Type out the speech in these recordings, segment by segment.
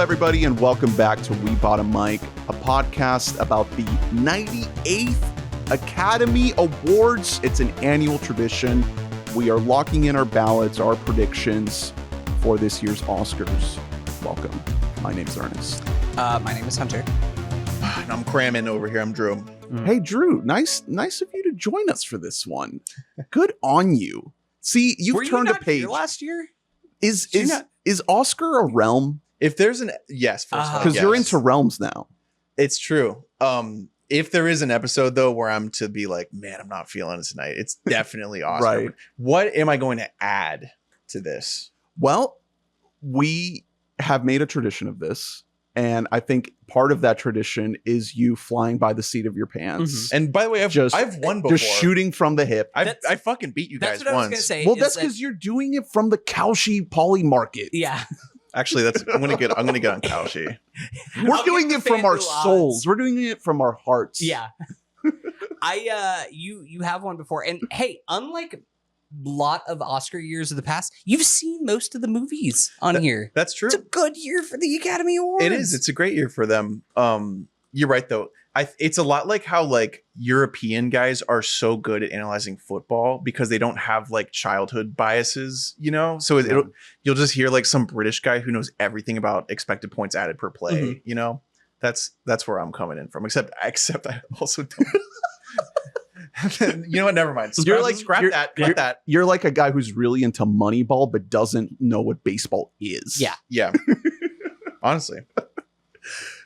everybody, and welcome back to We Bought a Mic, a podcast about the 98th Academy Awards. It's an annual tradition. We are locking in our ballots, our predictions for this year's Oscars. Welcome. My name's Ernest. My name is Hunter. And I'm cramming over here. I'm Drew. Hey, Drew. Nice of you to join us for this one. Good on you. See, you've turned a page. Last year? Is Oscar a realm? If there's an yes, first of all, because you're into realms now. It's true. If there is an episode though where I'm to be like, man, I'm not feeling it tonight, it's definitely Oscar. Right. What am I going to add to this? Well, we have made a tradition of this, and I think part of that tradition is you flying by the seat of your pants. And by the way, I've won before. Just shooting from the hip. I fucking beat you guys That's what once. I was gonna say. Well, that's because you're doing it from the Cowshe Poly Market. Yeah. Actually, I'm gonna get on Cowshe. We're doing it from our souls. We're doing it from our hearts. Yeah. You have one before, and hey, unlike a lot of Oscar years of the past, you've seen most of the movies on here. That's true. It's a good year for the Academy Awards. It is. It's a great year for them. You're right though. It's a lot like how like European guys are so good at analyzing football because they don't have like childhood biases, you know? So you'll just hear like some British guy who knows everything about expected points added per play, you know? That's where I'm coming in from. Except I also don't. You know what? Never mind. Scrap that. You're like a guy who's really into Moneyball but doesn't know what baseball is. Yeah. Honestly.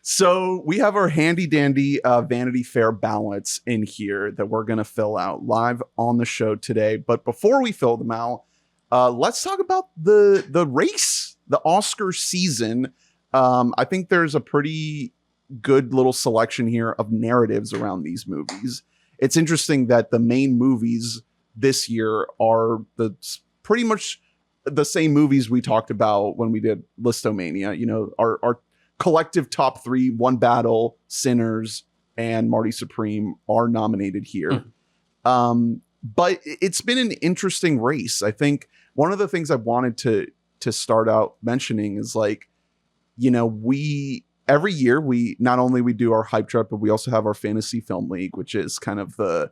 So we have our handy dandy Vanity Fair ballots in here that we're going to fill out live on the show today. But before we fill them out, let's talk about the race, the Oscar season. I think there's a pretty good little selection here of narratives around these movies. It's interesting that the main movies this year are pretty much the same movies we talked about when we did Listomania. You know, our collective top three, One Battle, Sinners, and Marty Supreme are nominated here. But it's been an interesting race. I think one of the things I wanted to start out mentioning is like, you know, every year we not only we do our hype trip, but we also have our fantasy film league, which is kind of the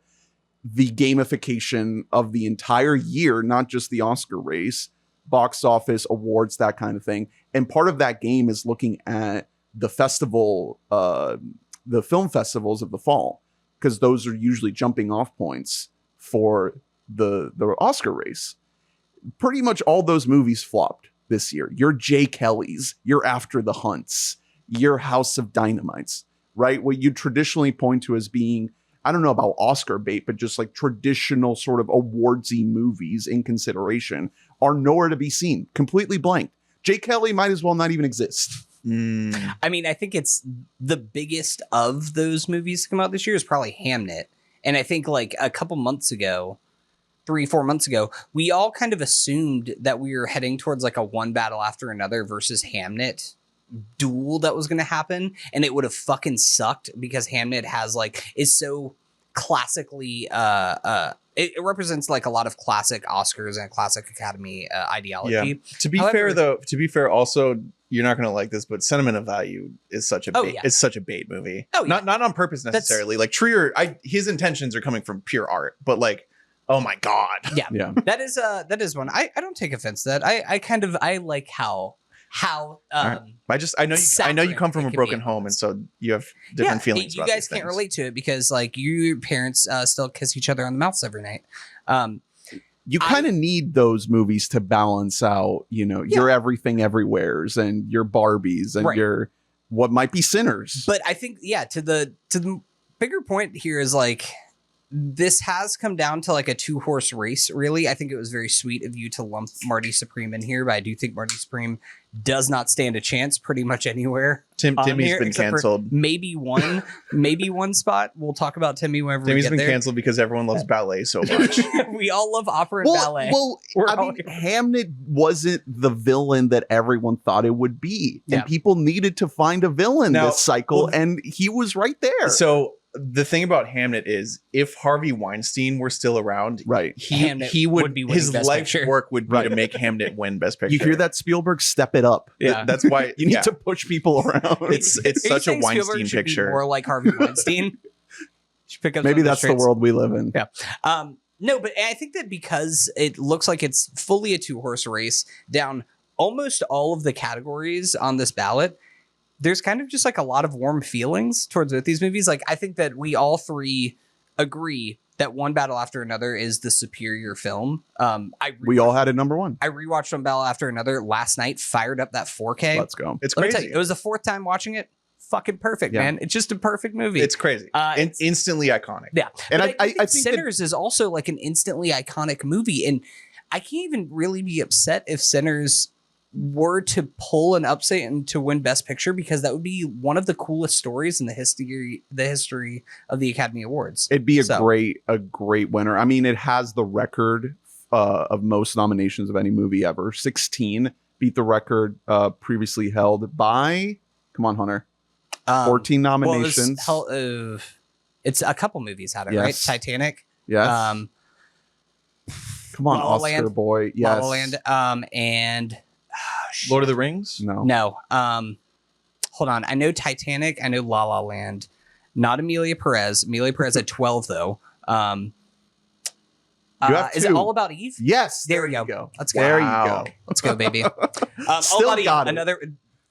gamification of the entire year, not just the Oscar race, box office awards, that kind of thing. And part of that game is looking at the festival, the film festivals of the fall, because those are usually jumping off points for the Oscar race. Pretty much all those movies flopped this year. Your J. Kelly's, your After the Hunts, your House of Dynamites, right? What you traditionally point to as being, I don't know about Oscar bait, but just like traditional sort of awardsy movies in consideration are nowhere to be seen, completely blank. J. Kelly might as well not even exist. I mean, I think it's the biggest of those movies to come out this year is probably Hamnet. And I think like a couple months ago, 3-4 months ago, we all kind of assumed that we were heading towards like a One Battle After Another versus Hamnet duel that was going to happen. And it would have fucking sucked because Hamnet is so classically, it represents like a lot of classic Oscars and classic Academy ideology. Yeah. To be fair, also, you're not going to like this, but Sentiment of Value is such a bait. It's such a bait movie. Oh, yeah. Not on purpose necessarily. Like Trier, his intentions are coming from pure art, but like, oh my God. Yeah. That is one. I don't take offense to that. I like how right. I know you come from a broken home, and so you have different feelings. You guys can't relate to it because like your parents still kiss each other on the mouths every night. You kind of need those movies to balance out, you know, your Everything Everywheres and your Barbies and your what might be Sinners. But I think to the bigger point here is like, this has come down to like a 2-horse race, really. I think it was very sweet of you to lump Marty Supreme in here, but I do think Marty Supreme does not stand a chance pretty much anywhere. Timmy's been canceled. Maybe one spot. We'll talk about Timmy whenever Timmy's we get been there. Canceled because everyone loves ballet so much. We all love opera and ballet. Well, I mean, Hamnet wasn't the villain that everyone thought it would be. And people needed to find a villain this cycle, and he was right there. So the thing about Hamnet is if Harvey Weinstein were still around, Right. he would be winning his Best life's Picture. work would be Right. to make Hamnet win Best Picture. You hear that, Spielberg? Step it up. Yeah. That's why You need to push people around. It's Are you such a saying Spielberg Weinstein should be picture. more like Harvey Weinstein. Should pick up Maybe some of that's the traits. world we live in. Yeah. No, but I think that because it looks like it's fully a 2-horse race down almost all of the categories on this ballot, there's kind of just like a lot of warm feelings towards both these movies. Like, I think that we all three agree that One Battle After Another is the superior film. We all had it number one. I rewatched One Battle After Another last night, fired up that 4K. Let's go. It's Let me crazy. tell you, it was the 4th time watching it. Fucking perfect, Yeah. man. It's just a perfect movie. It's crazy. It's- Instantly iconic. Yeah. And But I think think that- Sinners is also like an instantly iconic movie. And I can't even really be upset if Sinners were to pull an upset and to win Best Picture, because that would be one of the coolest stories in the history of the Academy Awards. It'd be a So- great winner. I mean, it has the record of most nominations of any movie ever. 16 beat the record previously held by, come on, Hunter, 14 well, nominations. it's a couple movies had it, Yes. right? Titanic. Yes. Come on, La La Oscar Land. boy. Yes. La La Land, and Lord of the Rings? No. hold on. I know Titanic. I know La La Land. Not Amelia Perez. Amelia Perez at 12 though. You have Is it two. All About Eve? Yes. There we go. Let's go. There Wow. you go. Let's go, baby. All Still About Eve, got it. another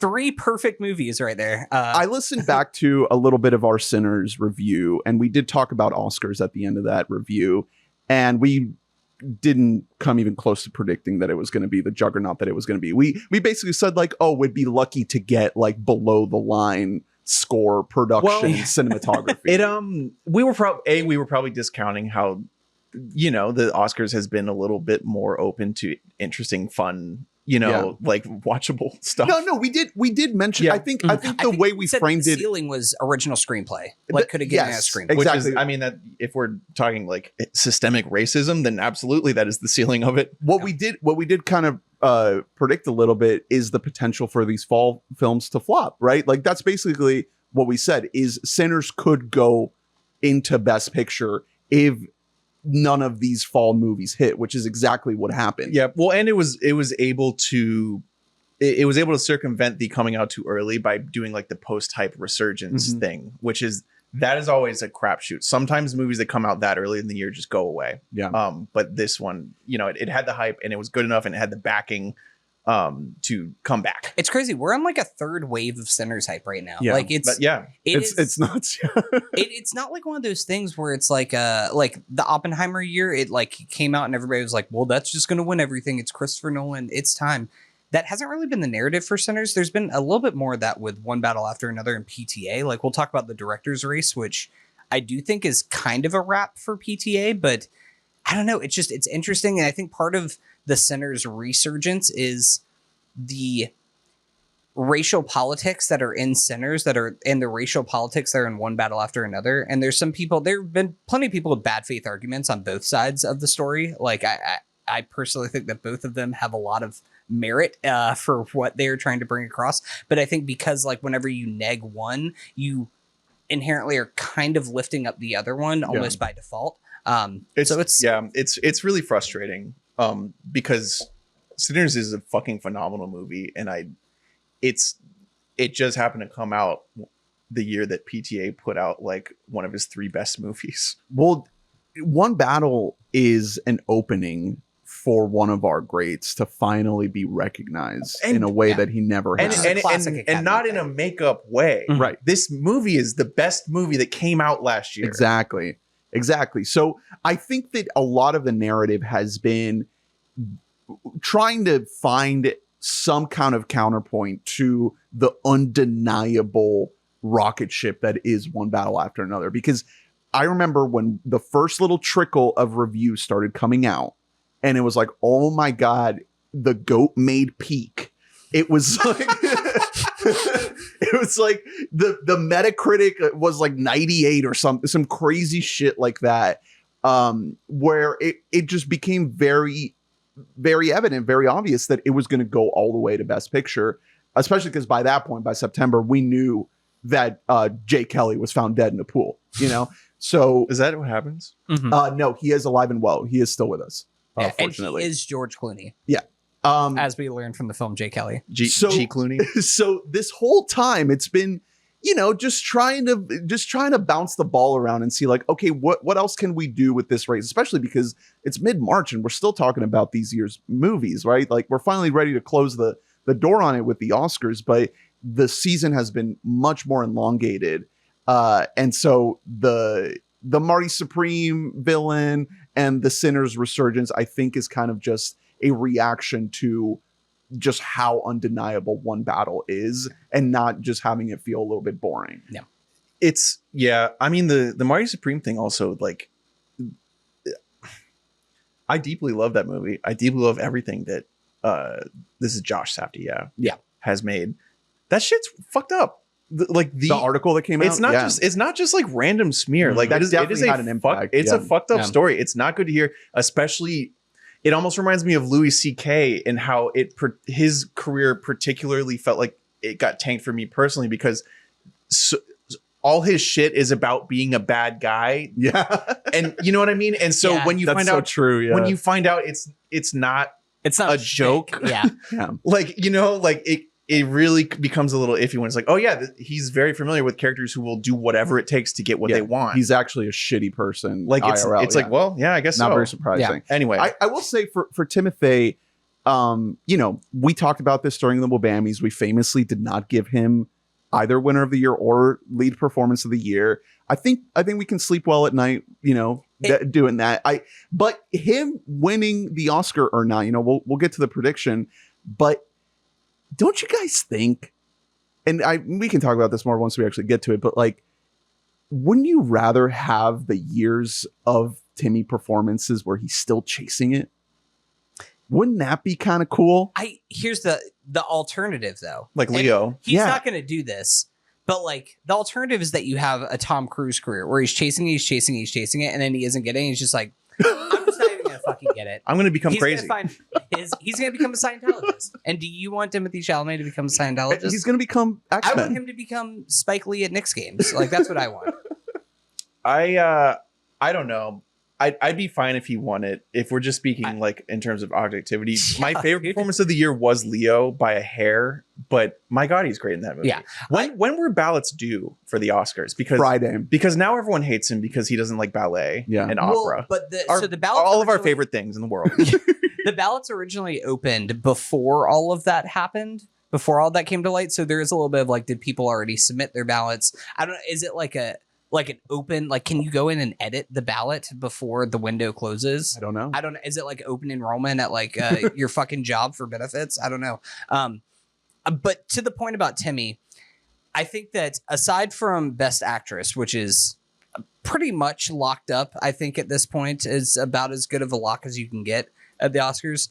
3 perfect movies right there. I listened back to a little bit of our Sinners review, and we did talk about Oscars at the end of that review, and we didn't come even close to predicting that it was going to be the juggernaut that it was going to be. We basically said like, oh, we'd be lucky to get like below the line score, production, Well, cinematography. We were probably discounting how, you know, the Oscars has been a little bit more open to interesting, fun, you know, like watchable stuff. No, we did mention. Yeah. I think the way we said framed the it. ceiling was original screenplay. Like, could have given Yes, a screenplay. Which exactly. is, I mean, that if we're talking like systemic racism, then absolutely that is the ceiling of it. What we did kind of predict a little bit is the potential for these fall films to flop, right? Like that's basically what we said is Sinners could go into Best Picture if none of these fall movies hit, which is exactly what happened. Yeah. Well, and it was able to circumvent the coming out too early by doing like the post-hype resurgence Mhm. thing, that is always a crapshoot. Sometimes movies that come out that early in the year just go away. Yeah. But this one, you know, it had the hype and it was good enough and it had the backing to come back. It's crazy. We're on like a 3rd wave of Sinners hype right now. Yeah. Like But yeah, It's nuts. it's not like one of those things where it's like the Oppenheimer year, it like came out and everybody was like, well, that's just going to win everything. It's Christopher Nolan. It's time. That hasn't really been the narrative for Sinners. There's been a little bit more of that with One Battle After Another and PTA. Like we'll talk about the director's race, which I do think is kind of a wrap for PTA, but I don't know. It's interesting. And I think part of the Sinners resurgence is the racial politics that are in Sinners that are in the racial politics that are in One Battle After Another. And there's some people, there have been plenty of people with bad faith arguments on both sides of the story. Like I personally think that both of them have a lot of merit for what they're trying to bring across. But I think because like whenever you neg one, you inherently are kind of lifting up the other one almost by default. It's really frustrating because Sinners is a fucking phenomenal movie, and it just happened to come out the year that PTA put out like one of his 3 best movies. Well, One Battle is an opening for one of our greats to finally be recognized in a way that he never And, has. a classic and Academy not in a makeup way. Mhm. Right. This movie is the best movie that came out last year. Exactly. So I think that a lot of the narrative has been trying to find some kind of counterpoint to the undeniable rocket ship that is One Battle After Another. Because I remember when the first little trickle of reviews started coming out, and it was like, oh my God, the goat made peak. It was like it was like the Metacritic was like 98 or some crazy shit like that. Where it just became very, very evident, very obvious that it was going to go all the way to Best Picture, especially because by that point, by September, we knew that Jay Kelly was found dead in a pool. So Is that what happens? no, he is alive and well. He is still with us. Yeah, and Fortunately, he is George Clooney, as we learned from the film Jay Kelly. G Clooney. So this whole time it's been, just trying to bounce the ball around and see like, okay, what else can we do with this race, especially because it's mid-March and we're still talking about these year's movies, right? Like we're finally ready to close the door on it with the Oscars, but the season has been much more elongated. And so the Marty Supreme villain and the Sinner's resurgence, I think, is kind of just a reaction to just how undeniable one battle is and not just having it feel a little bit boring. Yeah. I mean, the Marty Supreme thing also, like, I deeply love that movie. I deeply love everything that this is Josh Safdie, has made. That shit's fucked up. The article that came out. It's not just like random smear. Like that it is had an impact. It's a fucked up story. It's not good to hear, especially. It almost reminds me of Louis C.K. and how his career particularly felt like it got tanked for me personally because all his shit is about being a bad guy. Yeah, and you know what I mean. And so when you find out, when you find out it's not a joke. Yeah, like it really becomes a little iffy when it's like, oh yeah, he's very familiar with characters who will do whatever it takes to get what they want. He's actually a shitty person. Like IRL, it's like, well, yeah, I guess not so. very surprising. Yeah. Anyway, I will say for Timothy, we talked about this during the WBAMs. We famously did not give him either winner of the year or lead performance of the year. I think we can sleep well at night, doing that. But him winning the Oscar or not, we'll get to the prediction, but don't you guys think, and we can talk about this more once we actually get to it, but like, wouldn't you rather have the years of Timmy performances where he's still chasing it? Wouldn't that be kind of cool? Here's the alternative though. Like Leo. And he's not going to do this, but like the alternative is that you have a Tom Cruise career where he's chasing it, and then he isn't getting it. He's just like, I'm just not even going to fucking get it. I'm going to become crazy. He's going to become a Scientologist. And do you want Timothy Chalamet to become a Scientologist? He's going to become X-Men. I want him to become Spike Lee at Knicks games. Like that's what I want. I don't know. I'd be fine if he won it. If we're just speaking like in terms of objectivity, my favorite performance of the year was Leo by a hair. But my God, he's great in that movie. Yeah. When were ballots due for the Oscars? Because Friday. Because now everyone hates him because he doesn't like ballet and opera. But the ballots all of our favorite things in the world. The ballots originally opened before all of that happened. Before all that came to light. So there is a little bit of like, did people already submit their ballots? I don't know. Is it like an open, like, can you go in and edit the ballot before the window closes? I don't know. Is it like open enrollment at like your fucking job for benefits? I don't know. But to the point about Timmy, I think that aside from Best Actress, which is pretty much locked up, I think at this point is about as good of a lock as you can get at the Oscars.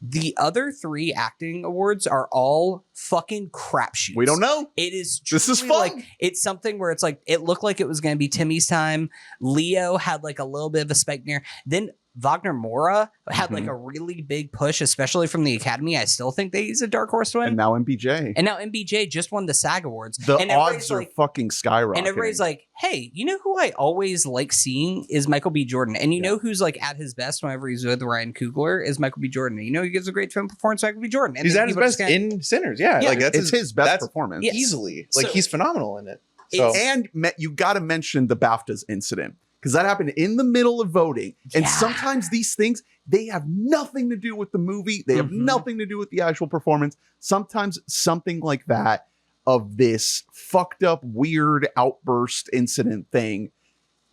The other three acting awards are all fucking crapshoots. We don't know. It is. This is fun. Like, it's something where it's like it looked like it was going to be Timmy's time. Leo had like a little bit of a spike near. Then Wagner Moura had like a really big push, especially from the Academy. I still think that he's a dark horse to win. And now MBJ just won the SAG Awards. The odds are fucking skyrocketing. And everybody's like, hey, you know who I always like seeing is Michael B. Jordan. And you know who's like at his best whenever he's with Ryan Coogler is Michael B. Jordan. And you know he gives a great film performance, Michael B. Jordan. And he's at his best in Sinners. Yeah. Like it's his best performance. Yes. Easily. Like he's phenomenal in it. So. And you got to mention the BAFTAs incident. Because that happened in the middle of voting. And sometimes these things, they have nothing to do with the movie. They have nothing to do with the actual performance. Sometimes something like that of this fucked up, weird outburst incident thing.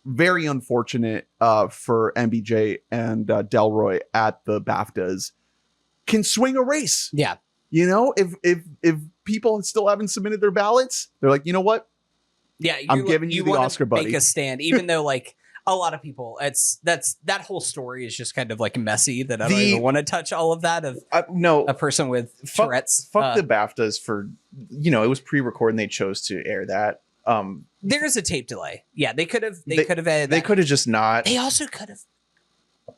Very unfortunate for MBJ and Delroy at the BAFTAs. Can swing a race. Yeah. You know, if people still haven't submitted their ballots, they're like, you know what? Yeah, I'm giving you the Oscar, buddy. Make a stand, even though like a lot of people, that whole story is just kind of like messy. That I don't even want to touch all of that. Of a person with Tourette's. Fuck the BAFTAs for it was pre-recorded and they chose to air that. There is a tape delay. Yeah, they could have. They could have just not. They also could have.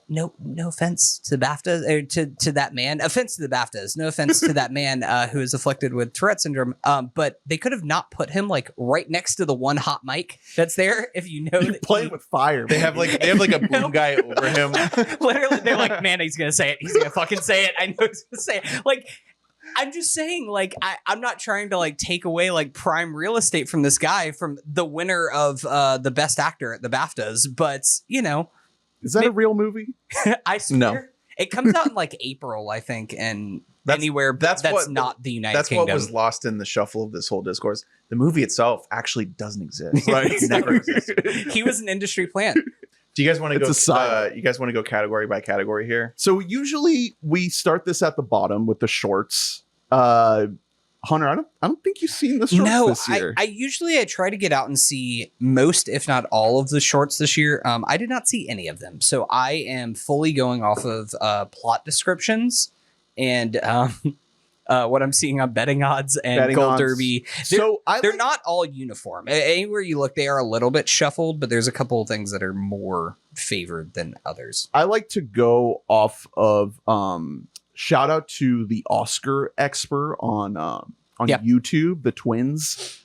no offense to BAFTA or to that man. Offense to the BAFTAs. No offense to that man who is afflicted with Tourette syndrome. But they could have not put him like right next to the one hot mic that's there. If you know that playing with fire. They have like a boom guy over him. Literally, they're like, man, he's gonna say it. He's gonna fucking say it. I know he's gonna say it. Like, I'm just saying, like, I'm not trying to like take away like prime real estate from this guy, from the winner of the best actor at the BAFTAs, but you know, is that a real movie? I swear, No. It comes out in like April, I think, and anywhere that's not the United Kingdom. That's what was lost in the shuffle of this whole discourse. The movie itself actually doesn't exist. Right. It's never existed. He was an industry plant. Do you guys want to It's a go? side. You guys want to go category by category here? So usually we start this at the bottom with the shorts. Hunter, I don't think you've seen the shorts this year. I usually try to get out and see most, if not all, of the shorts this year. I did not see any of them, so I am fully going off of plot descriptions and what I'm seeing on betting odds and Gold Derby. They're not all uniform. Anywhere you look, they are a little bit shuffled, but there's a couple of things that are more favored than others. I like to go off of shout out to the Oscar expert on YouTube, the twins.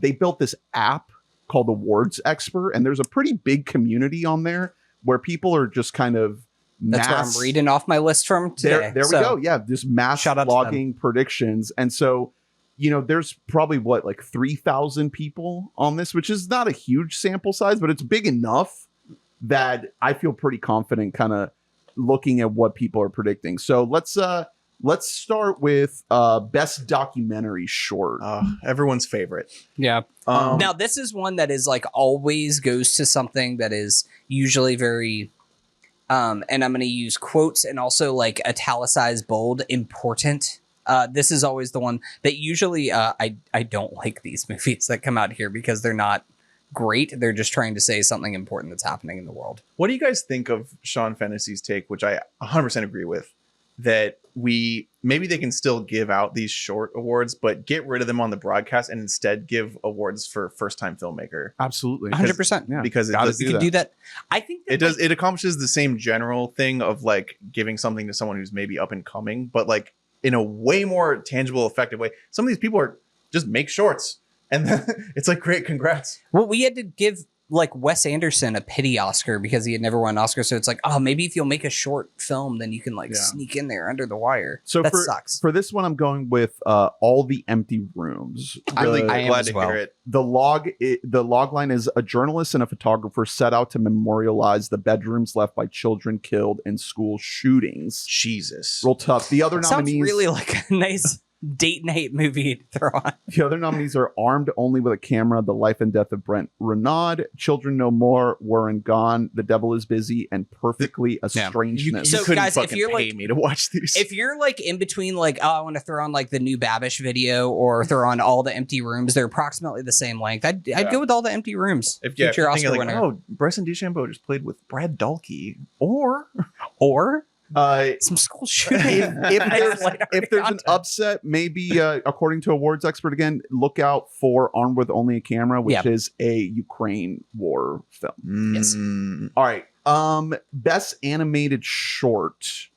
They built this app called Awards Expert, and there's a pretty big community on there where people are just kind of That's where I'm reading off my list from today. There we go. Yeah, just mass logging predictions. And so, you know, there's probably like 3,000 people on this, which is not a huge sample size, but it's big enough that I feel pretty confident kind of looking at what people are predicting. So let's start with best documentary short. Everyone's favorite. Yeah. Now this is one that is like always goes to something that is usually very and I'm going to use quotes and also like italicized bold, important. This is always the one that usually I don't like these movies that come out here because they're not great. They're just trying to say something important that's happening in the world. What do you guys think of Sean Fennessy's take, which I 100% agree with, that maybe they can still give out these short awards, but get rid of them on the broadcast and instead give awards for first time filmmaker? Absolutely. 100%. Yeah. Because You can do that. I think that it does. It accomplishes the same general thing of like giving something to someone who's maybe up and coming, but like in a way more tangible, effective way. Some of these people are just make shorts. And then it's like, great, congrats. Well, we had to give like Wes Anderson a pity Oscar because he had never won an Oscar. So it's like, oh, maybe if you'll make a short film, then you can like sneak in there under the wire. So that sucks. For this one, I'm going with All the Empty Rooms. I'm really glad to hear it. The log line is a journalist and a photographer set out to memorialize the bedrooms left by children killed in school shootings. Jesus. Real tough. The other nominees sounds really like a nice date night movie to throw on. The other nominees are Armed Only with a Camera, The Life and Death of Brent Renaud, Children No More, Were and Gone, The Devil is Busy, and Perfectly a Strangeness. You so couldn't guys, fucking if you're pay like me to watch these. If you're like in between like, oh, I want to throw on like the new Babish video or throw on All the Empty Rooms, they're approximately the same length. I'd go with All the Empty Rooms. If you're future Oscar like, winner. oh, Bryson DeChambeau just played with Brad Dalkey, or some school shooting. If there's an upset, maybe according to Awards Expert again, look out for Armed with Only a Camera, which is a Ukraine war film. Yes. All right. Best animated short.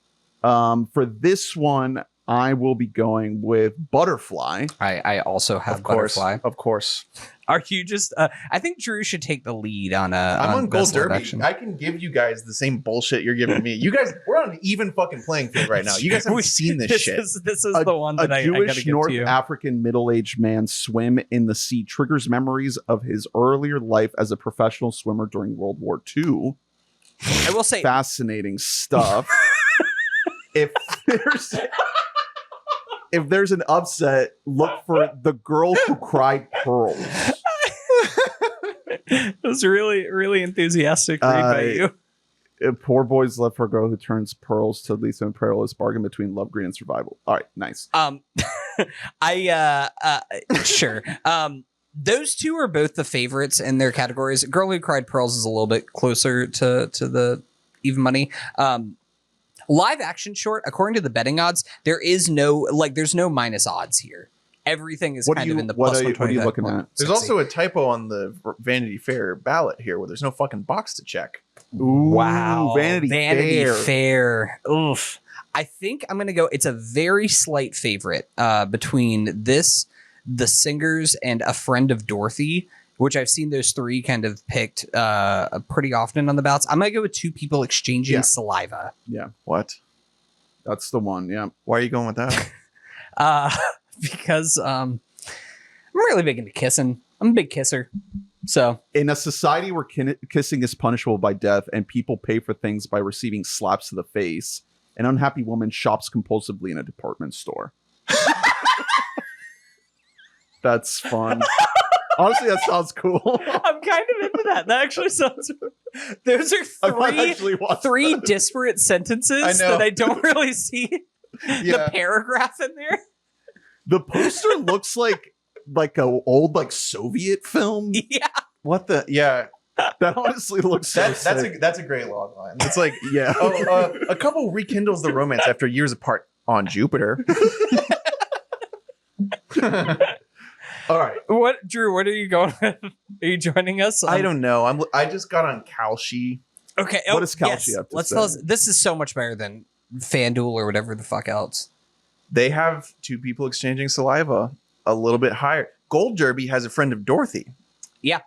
For this one, I will be going with Butterfly. I also have Butterfly. Of course. Are you just? I think Drew should take the lead on. I'm on Gold Best Derby. Action. I can give you guys the same bullshit you're giving me. You guys, we're on an even fucking playing field right now. You guys haven't seen this shit. This is the one that I gotta Jewish give North to you. African middle-aged man swim in the sea triggers memories of his earlier life as a professional swimmer during World War II. I will say, fascinating stuff. If there's an upset, look for The Girl Who Cried Pearls. It was really, really enthusiastic read by you. Poor boys love for a girl who turns pearls to lead them a perilous bargain between love, greed, and survival. All right, nice. Sure. Those two are both the favorites in their categories. Girl Who Cried Pearls is a little bit closer to the even money. Live action short, according to the betting odds, there's no minus odds here. Everything is kind of in the plus 125. What are you looking at? There's also a typo on the Vanity Fair ballot here where there's no fucking box to check. Ooh, Wow. Vanity Fair. Oof. I think I'm going to go. It's a very slight favorite between this, The Singers, and A Friend of Dorothy, which I've seen those three kind of picked pretty often on the ballots. I'm going to go with Two People Exchanging Saliva. Yeah. What? That's the one. Yeah. Why are you going with that? Because I'm really big into kissing. I'm a big kisser. So In a society where kissing is punishable by death and people pay for things by receiving slaps to the face, an unhappy woman shops compulsively in a department store. That's fun. Honestly, that sounds cool. I'm kind of into that. That actually sounds. Those are three disparate sentences that I don't really see the paragraph in there. The poster looks like a old Soviet film. Yeah. What the? Yeah. That honestly looks so sick. That's a great log line. It's like, Yeah. a couple rekindles the romance after years apart on Jupiter. All right. What, Drew? What are you going with? Are you joining us? I don't know. I just got on Kalshi. Okay. What does Kalshi have to Let's say? tell us. This is so much better than FanDuel or whatever the fuck else. They have Two People Exchanging Saliva a little bit higher. Gold Derby has A Friend of Dorothy. Yeah.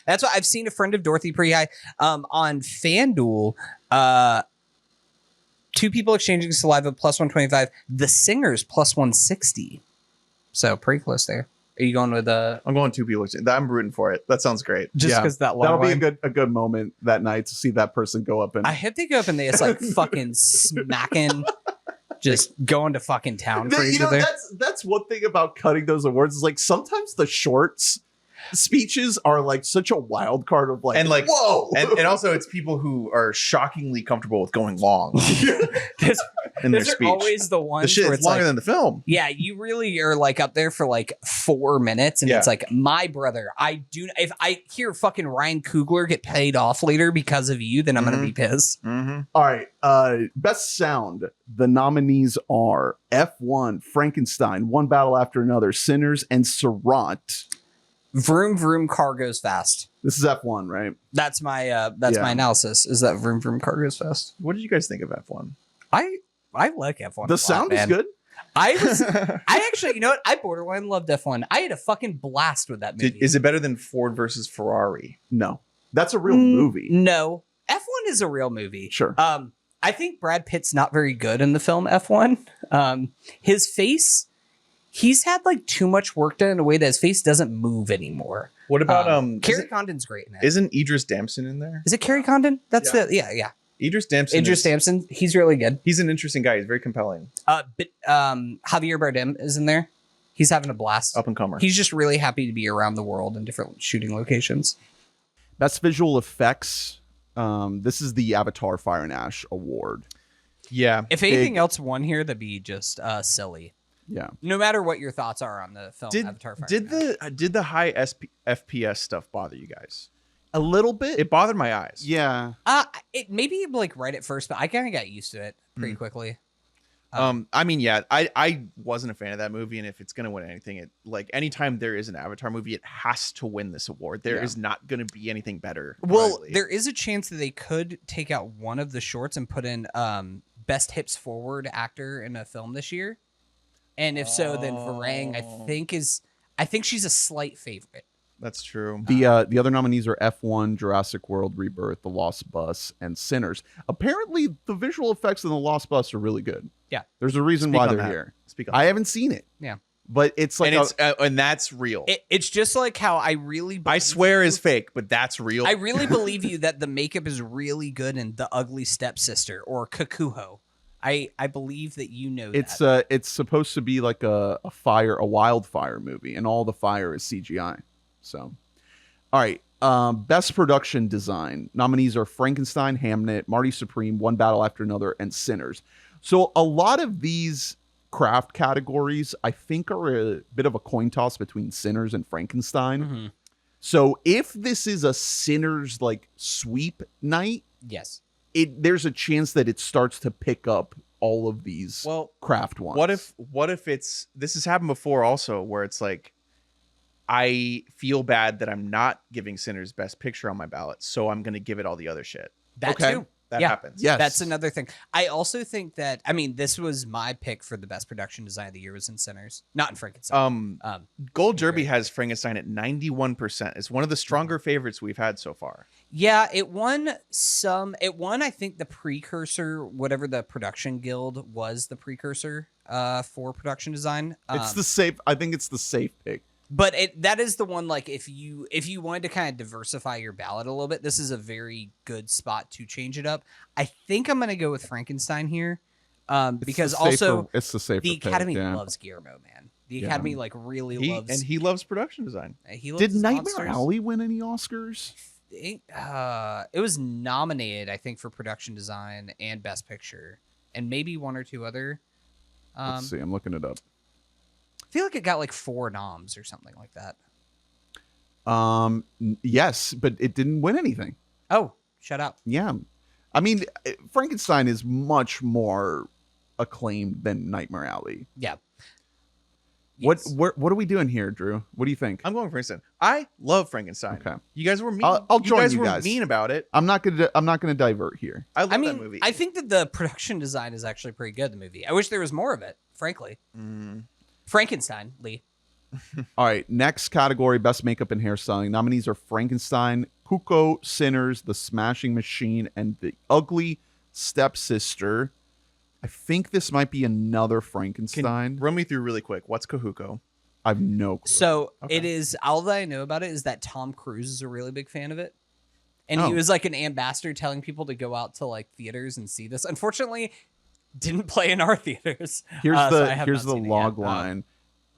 That's what I've seen. A Friend of Dorothy pretty high. On FanDuel, Two People Exchanging Saliva plus 125. The Singers plus 160. So pretty close there. Are you going with I'm going Two People Exchanging. I'm rooting for it. That sounds great. just because that long That'll be line? a good moment that night to see that person go up and I hope they go up and they just like fucking smacking, just going to fucking town for each other. That's one thing about cutting those awards is like sometimes the shorts speeches are like such a wild card of like And like, whoa. and also it's people who are shockingly comfortable with going long There's, in their those are speech. always the ones The shit where is it's longer like, than the film. yeah, you really are like up there for like 4 minutes, and Yeah. it's like, my brother, if I hear fucking Ryan Coogler get paid off later because of you, then I'm gonna be pissed. Mm-hmm. All right. Best sound. The nominees are F1, Frankenstein, One Battle After Another, Sinners, and Surratt. Vroom vroom, car goes fast. This is F1, right? That's my my analysis. Is that vroom vroom, car goes fast? What did you guys think of F1? I like F1. The sound is good. I actually, you know what? I borderline loved F1. I had a fucking blast with that movie. Is it better than Ford versus Ferrari? No, that's a real movie. No, F1 is a real movie. Sure. I think Brad Pitt's not very good in the film F1. His face, he's had like too much work done in a way that his face doesn't move anymore. What about Carrie Condon's great in it. Isn't Idris Damson in there? Is it Carrie Condon? That's yeah. Idris Damson. Idris Damson, he's really good. He's an interesting guy. He's very compelling. But Javier Bardem is in there. He's having a blast. Up and comer. He's just really happy to be around the world in different shooting locations. Best visual effects. This is the Avatar Fire and Ash Award. Yeah. If anything else won here, that'd be just silly. Yeah. No matter what your thoughts are on the film Avatar Fire and Ash. Did the high FPS stuff bother you guys? A little bit. It bothered my eyes. Yeah. It maybe like right at first, but I kind of got used to it pretty quickly. I mean, yeah, I wasn't a fan of that movie, and if it's gonna win anything, it like anytime there is an Avatar movie, it has to win this award. There is not gonna be anything better. Well, probably. there is a chance that they could take out one of the shorts and put in best hips forward actor in a film this year. And if so, then Varang, I think she's a slight favorite. That's true. The other nominees are F1, Jurassic World, Rebirth, The Lost Bus, and Sinners. Apparently, the visual effects in The Lost Bus are really good. Yeah. There's a reason Speak why on they're that. here. Speak on I haven't seen it. Yeah. But it's like and that's real. It's just like how I swear is fake, but that's real. I really believe you that the makeup is really good in The Ugly Stepsister or Kakuho. I believe that you know that. it's supposed to be like a wildfire movie, and all the fire is CGI. So, all right. Best production design nominees are Frankenstein, Hamnet, Marty Supreme, One Battle After Another, and Sinners. So a lot of these craft categories, I think, are a bit of a coin toss between Sinners and Frankenstein. Mm-hmm. So if this is a Sinners like sweep night, Yes. there's a chance that it starts to pick up all of these craft ones. What if this has happened before also, where it's like, I feel bad that I'm not giving Sinners Best Picture on my ballot, so I'm going to give it all the other shit. That Okay. too. That Yeah. happens. Yes. That's another thing. I also think that, I mean, this was my pick for the best production design of the year was in Sinners, not in Frankenstein. Gold Derby great. has Frankenstein at 91%. It's one of the stronger favorites we've had so far. Yeah, it won, I think, the precursor, whatever the production guild was, the precursor for production design. It's the safe. I think it's the safe pick. But that is the one, like, if you wanted to kind of diversify your ballot a little bit, this is a very good spot to change it up. I think I'm going to go with Frankenstein here, because also it's the safer the pick, Academy yeah. loves Guillermo, man. The Academy, like, really loves... He loves production design. He loves Did his Nightmare monsters. Alley win any Oscars? It was nominated, I think, for production design and best picture, and maybe one or two other. Let's see. I'm looking it up. I feel like it got like 4 noms or something like that. Yes, but it didn't win anything. Oh, shut up. Yeah. I mean, Frankenstein is much more acclaimed than Nightmare Alley. Yeah. What Yes. what are we doing here, Drew? What do you think? I'm going Frankenstein. I love Frankenstein. Okay. You guys were mean. I'll join you were guys. mean about it. I'm not gonna divert here. I love I mean, that movie. I think that the production design is actually pretty good, the movie. I wish there was more of it, frankly. Frankenstein, Lee. All right, next category: best makeup and hairstyling. Nominees are Frankenstein, Cuckoo, Sinners, The Smashing Machine, and The Ugly Stepsister. I think this might be another Frankenstein. Run me through really quick. What's Kahuko? I have no clue. So Okay. it is, all that I know about it is that Tom Cruise is a really big fan of it. And Oh. he was like an ambassador telling people to go out to like theaters and see this. Unfortunately, didn't play in our theaters. Here's So I have here's not the seen it log yet. line.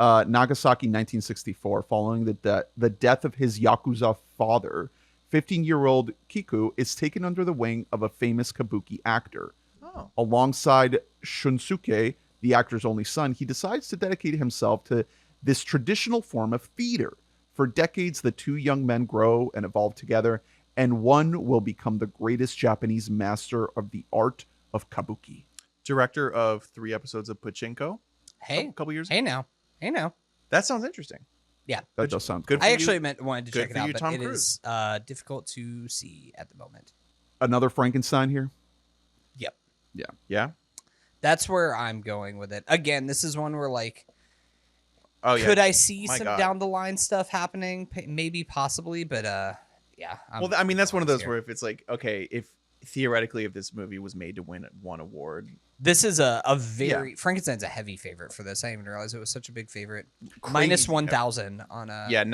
Nagasaki, 1964. Following the death of his Yakuza father, 15-year-old Kiku is taken under the wing of a famous kabuki actor. Oh. Alongside Shunsuke, the actor's only son, he decides to dedicate himself to this traditional form of theater. For decades, the two young men grow and evolve together, and one will become the greatest Japanese master of the art of kabuki. Director of 3 episodes of Pachinko. Hey, A couple years ago. hey now. Hey now. That sounds interesting. Yeah. That does sound good good. I you. actually wanted to Good check it for out, you, but Tom it Cruise. is difficult to see at the moment. Another Frankenstein here. Yep. Yeah. That's where I'm going with it. Again, this is one where like, Oh yeah. could I see My some God. down the line stuff happening? Maybe, possibly, but yeah. Well, I mean, that's one of those here. where if it's like, okay, if theoretically, if this movie was made to win one award, This is a very Frankenstein's a heavy favorite for this. I didn't even realize it was such a big favorite. Minus Crazy. 1,000 on a. yeah,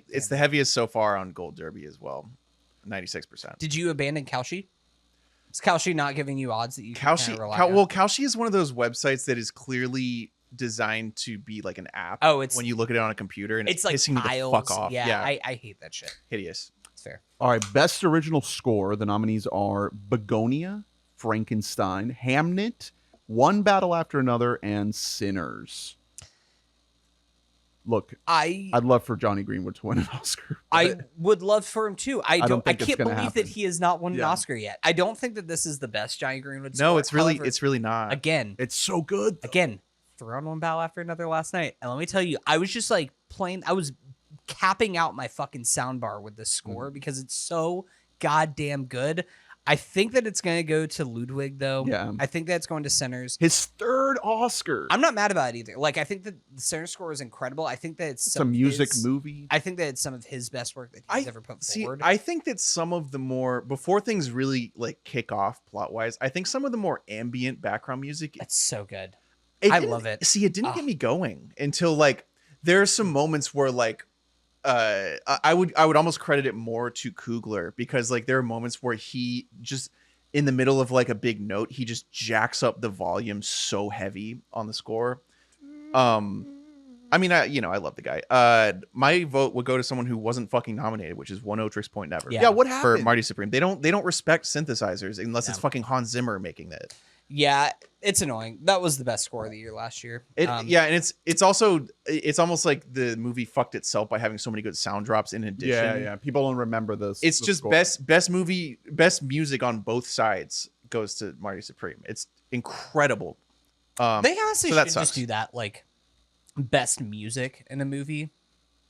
it's the heaviest so far on Gold Derby as well, 96%. Did you abandon Kalshi? Is Kalshi not giving you odds that you can kinda rely on? Well, Kalshi is one of those websites that is clearly designed to be like an app. Oh, it's when you look at it on a computer and it's like pissing tiles. you the fuck off. Yeah, I hate that shit. Hideous. It's fair. All right, best original score. The nominees are Begonia, Frankenstein, Hamnet, One Battle After Another, and Sinners. Look, I'd love for Johnny Greenwood to win an Oscar. I would love for him too. I don't think it's can't gonna believe happen. that he has not won an Yeah. Oscar yet. I don't think that this is the best Johnny Greenwood. No, score. it's really However, not. again. It's so good. though. Again, throw on One Battle After Another last night, and let me tell you, I was just like playing. I was capping out my fucking soundbar with this score because it's so goddamn good. I think that it's going to go to Ludwig, though. Yeah. I think that's going to Sinners. His third Oscar. I'm not mad about it either. Like, I think that the Sinners score is incredible. I think that it's It's some a of music his- movie. I think that it's some of his best work that he's ever put forward. I think that some of the more before things really like kick off plot wise, I think some of the more ambient background music. That's so good. I I love it. See, it didn't get me going until like there are some moments where like I would almost credit it more to Coogler because like there are moments where he just in the middle of like a big note he just jacks up the volume so heavy on the score. I mean, I love the guy. My vote would go to someone who wasn't fucking nominated, which is One Tricks Point Never. Yeah. What For happened? Marty Supreme, they don't respect synthesizers unless it's No. fucking Hans Zimmer making it. Yeah, it's annoying. That was the best score of the year last year. Yeah, and it's also it's almost like the movie fucked itself by having so many good sound drops in addition. Yeah. People don't remember this. It's the just score. best music on both sides goes to Marty Supreme. It's incredible. They honestly so that should sucks. just do that, like best music in a movie.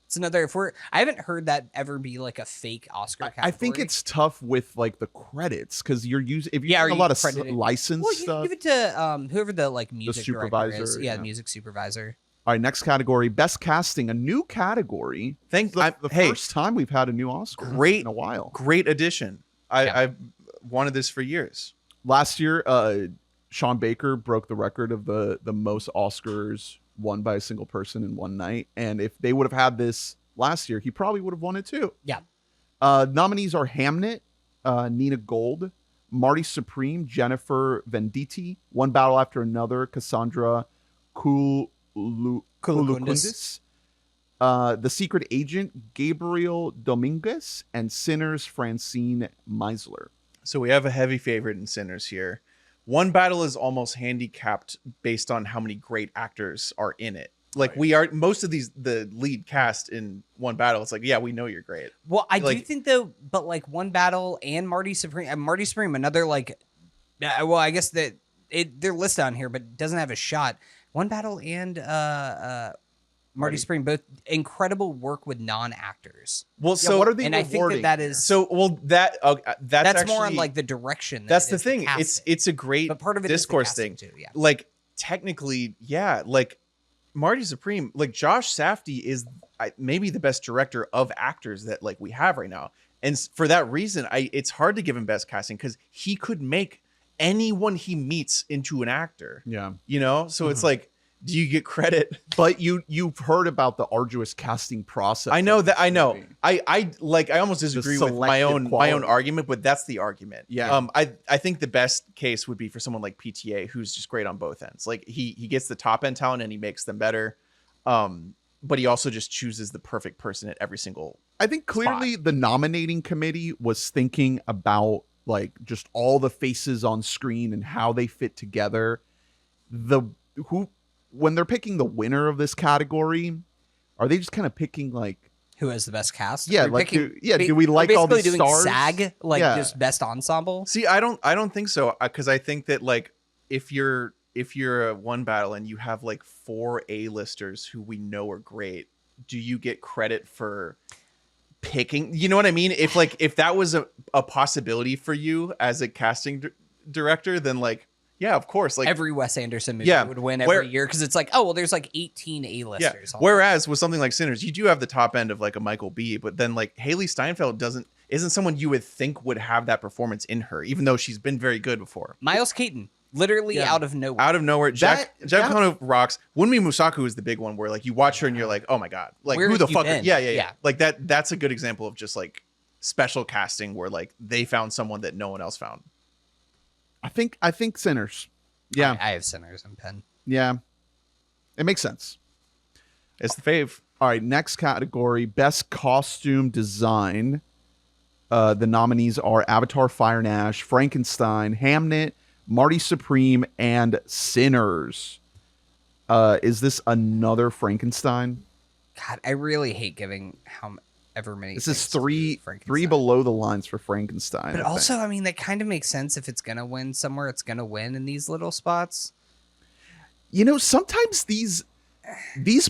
It's another. I haven't heard that ever be like a fake Oscar category. I think it's tough with like the credits because you're using if you're Yeah, are using a you lot of credited? licensed Well, you stuff. give it to whoever the like music director is. supervisor, Yeah, yeah. music supervisor. All right, next category, best casting, a new category. The Hey, first time we've had a new Oscar great in a while. Great addition. I've wanted this for years. Last year, Sean Baker broke the record of the most Oscars won by a single person in one night. And if they would have had this last year, he probably would have won it too. Yeah. Nominees are Hamnet, Nina Gold, Marty Supreme, Jennifer Venditti, One Battle After Another, Cassandra Kulukundis, The Secret Agent, Gabriel Dominguez, and Sinners, Francine Meisler. So we have a heavy favorite in Sinners here. One Battle is almost handicapped based on how many great actors are in it. Like Right. we are most of the lead cast in One Battle. It's like, yeah, we know you're great. Well, I do Like- think though, but like One Battle and Marty Supreme, another like, well, I guess that they're listed on here, but it doesn't have a shot. One Battle and Marty Supreme, both incredible work with non-actors. Well, Yeah, so what are they And I think rewarding that here? is that's that's actually, more on like the direction. that's the it's thing. casting. It's a great but part of it is the discourse casting thing. too. Yeah. Like technically, yeah, like Marty Supreme, like Josh Safdie is maybe the best director of actors that like we have right now. And for that reason, it's hard to give him best casting because he could make anyone he meets into an actor. Yeah. You know? So it's like, do you get credit? But you've heard about the arduous casting process. I know of that this I know. movie. I almost disagree with my selective own quality. argument, but that's the argument. Yeah. I think the best case would be for someone like PTA who's just great on both ends. Like he gets the top end talent and he makes them better. But he also just chooses the perfect person at every single. I think clearly the nominating committee was thinking about like just all the faces on screen and how they fit together. When they're picking the winner of this category, are they just kind of picking like Who has the best cast? Yeah, Are we like, picking- do we like all basically these doing stars? SAG, like Yeah. just best ensemble? See, I don't think so because I think that like if you're a One Battle and you have like 4 A-listers who we know are great, do you get credit for picking? You know what I mean? If that was a possibility for you as a casting director, then like yeah, of course, like Every Wes Anderson movie Yeah, would win every where- year because it's like, oh well, there's like 18 yeah. A-listers. on Whereas with something like Sinners, you do have the top end of like a Michael B, but then like Haley Steinfeld isn't someone you would think would have that performance in her, even though she's been very good before. Miles Keaton, literally Yeah. out of nowhere. Out of nowhere, Jack that- Kono rocks. Wunmi Musaku is the big one where like you watch her and you're like, oh my god, like Where who the have you fuck? been? Yeah. Yeah. Like that's a good example of just like special casting where like they found someone that no one else found. I think Sinners. Yeah. I have Sinners and Penn. Yeah. It makes sense. It's the fave. All right, next category, best costume design. The nominees are Avatar, Fire and Ash, Frankenstein, Hamnet, Marty Supreme, and Sinners. Is this another Frankenstein? God, I really hate giving however many. This is things to three Frankenstein. below the lines for Frankenstein. But I think. also, I mean, that kind of makes sense if it's gonna win somewhere. It's gonna win in these little spots. You know, sometimes these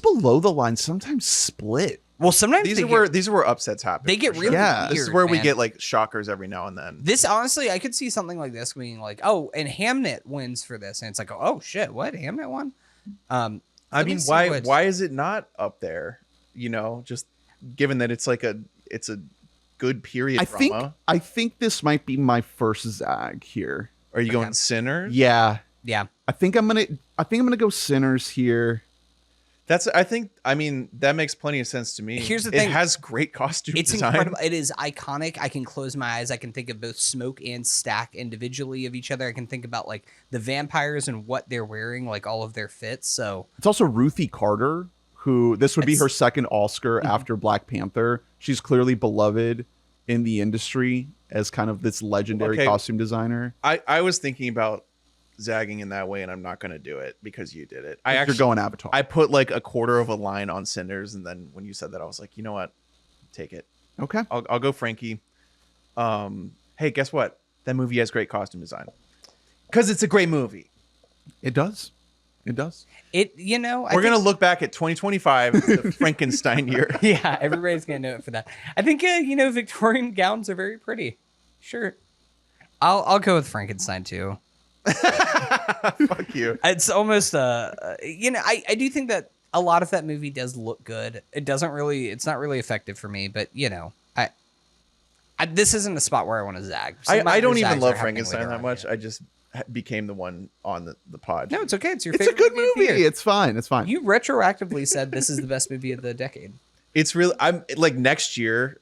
below the line sometimes split. Well, sometimes These they are where upsets happen. they get for really sure. Yeah. This is weird, where we man. get like shockers every now and then. This honestly, I could see something like this being like, oh, and Hamnet wins for this, and it's like, oh shit, what Hamnet won? I Let me mean, see why what- why is it not up there? You know, just given that it's a good period drama. I think this might be my first Zag here. Are you going Okay. Sinners? Yeah. Yeah, I think I'm gonna go Sinners here. I mean, that makes plenty of sense to me. Here's the It thing. has great costume it's design. incredible. It is iconic. I can close my eyes. I can think of both Smoke and Stack individually of each other. I can think about like the vampires and what they're wearing, like all of their fits. So It's also Ruthie Carter, who this would be That's- her second Oscar after Black Panther. She's clearly beloved in the industry as kind of this legendary Okay. costume designer. I was thinking about zagging in that way, and I'm not going to do it because you did it. You're going Avatar. I put like a quarter of a line on Sinners, and then when you said that, I was like, you know what? Take it. Okay. I'll go Frankie. Hey, guess what? That movie has great costume design because it's a great movie. It does. It does. We're gonna look back at 2025, the Frankenstein year. Yeah, everybody's gonna know it for that. I think Victorian gowns are very pretty. Sure, I'll go with Frankenstein too. Fuck you. It's almost I do think that a lot of that movie does look good. It's not really effective for me, but this isn't a spot where I want to zag. I don't even love Frankenstein that much. I just became the one on the pod. No, it's okay. It's your It's favorite a good movie. movie. It's fine. It's fine. You retroactively said this is the best movie of the decade. It's really, I'm like next year,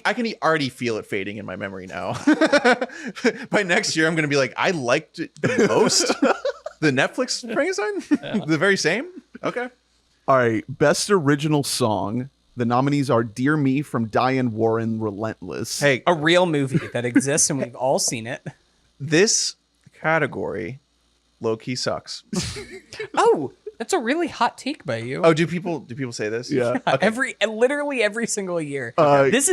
I can already feel it fading in my memory now. By next year, I'm going to be like, I liked it the most. The Netflix Frankenstein? The very same? Okay. All right. Best original song. The nominees are Dear Me from Diane Warren, Relentless. Hey, A real movie that exists and we've all seen it. this category low-key sucks. Oh, that's a really hot take by you. Oh, do people say this? Yeah. Okay. Literally every single year. This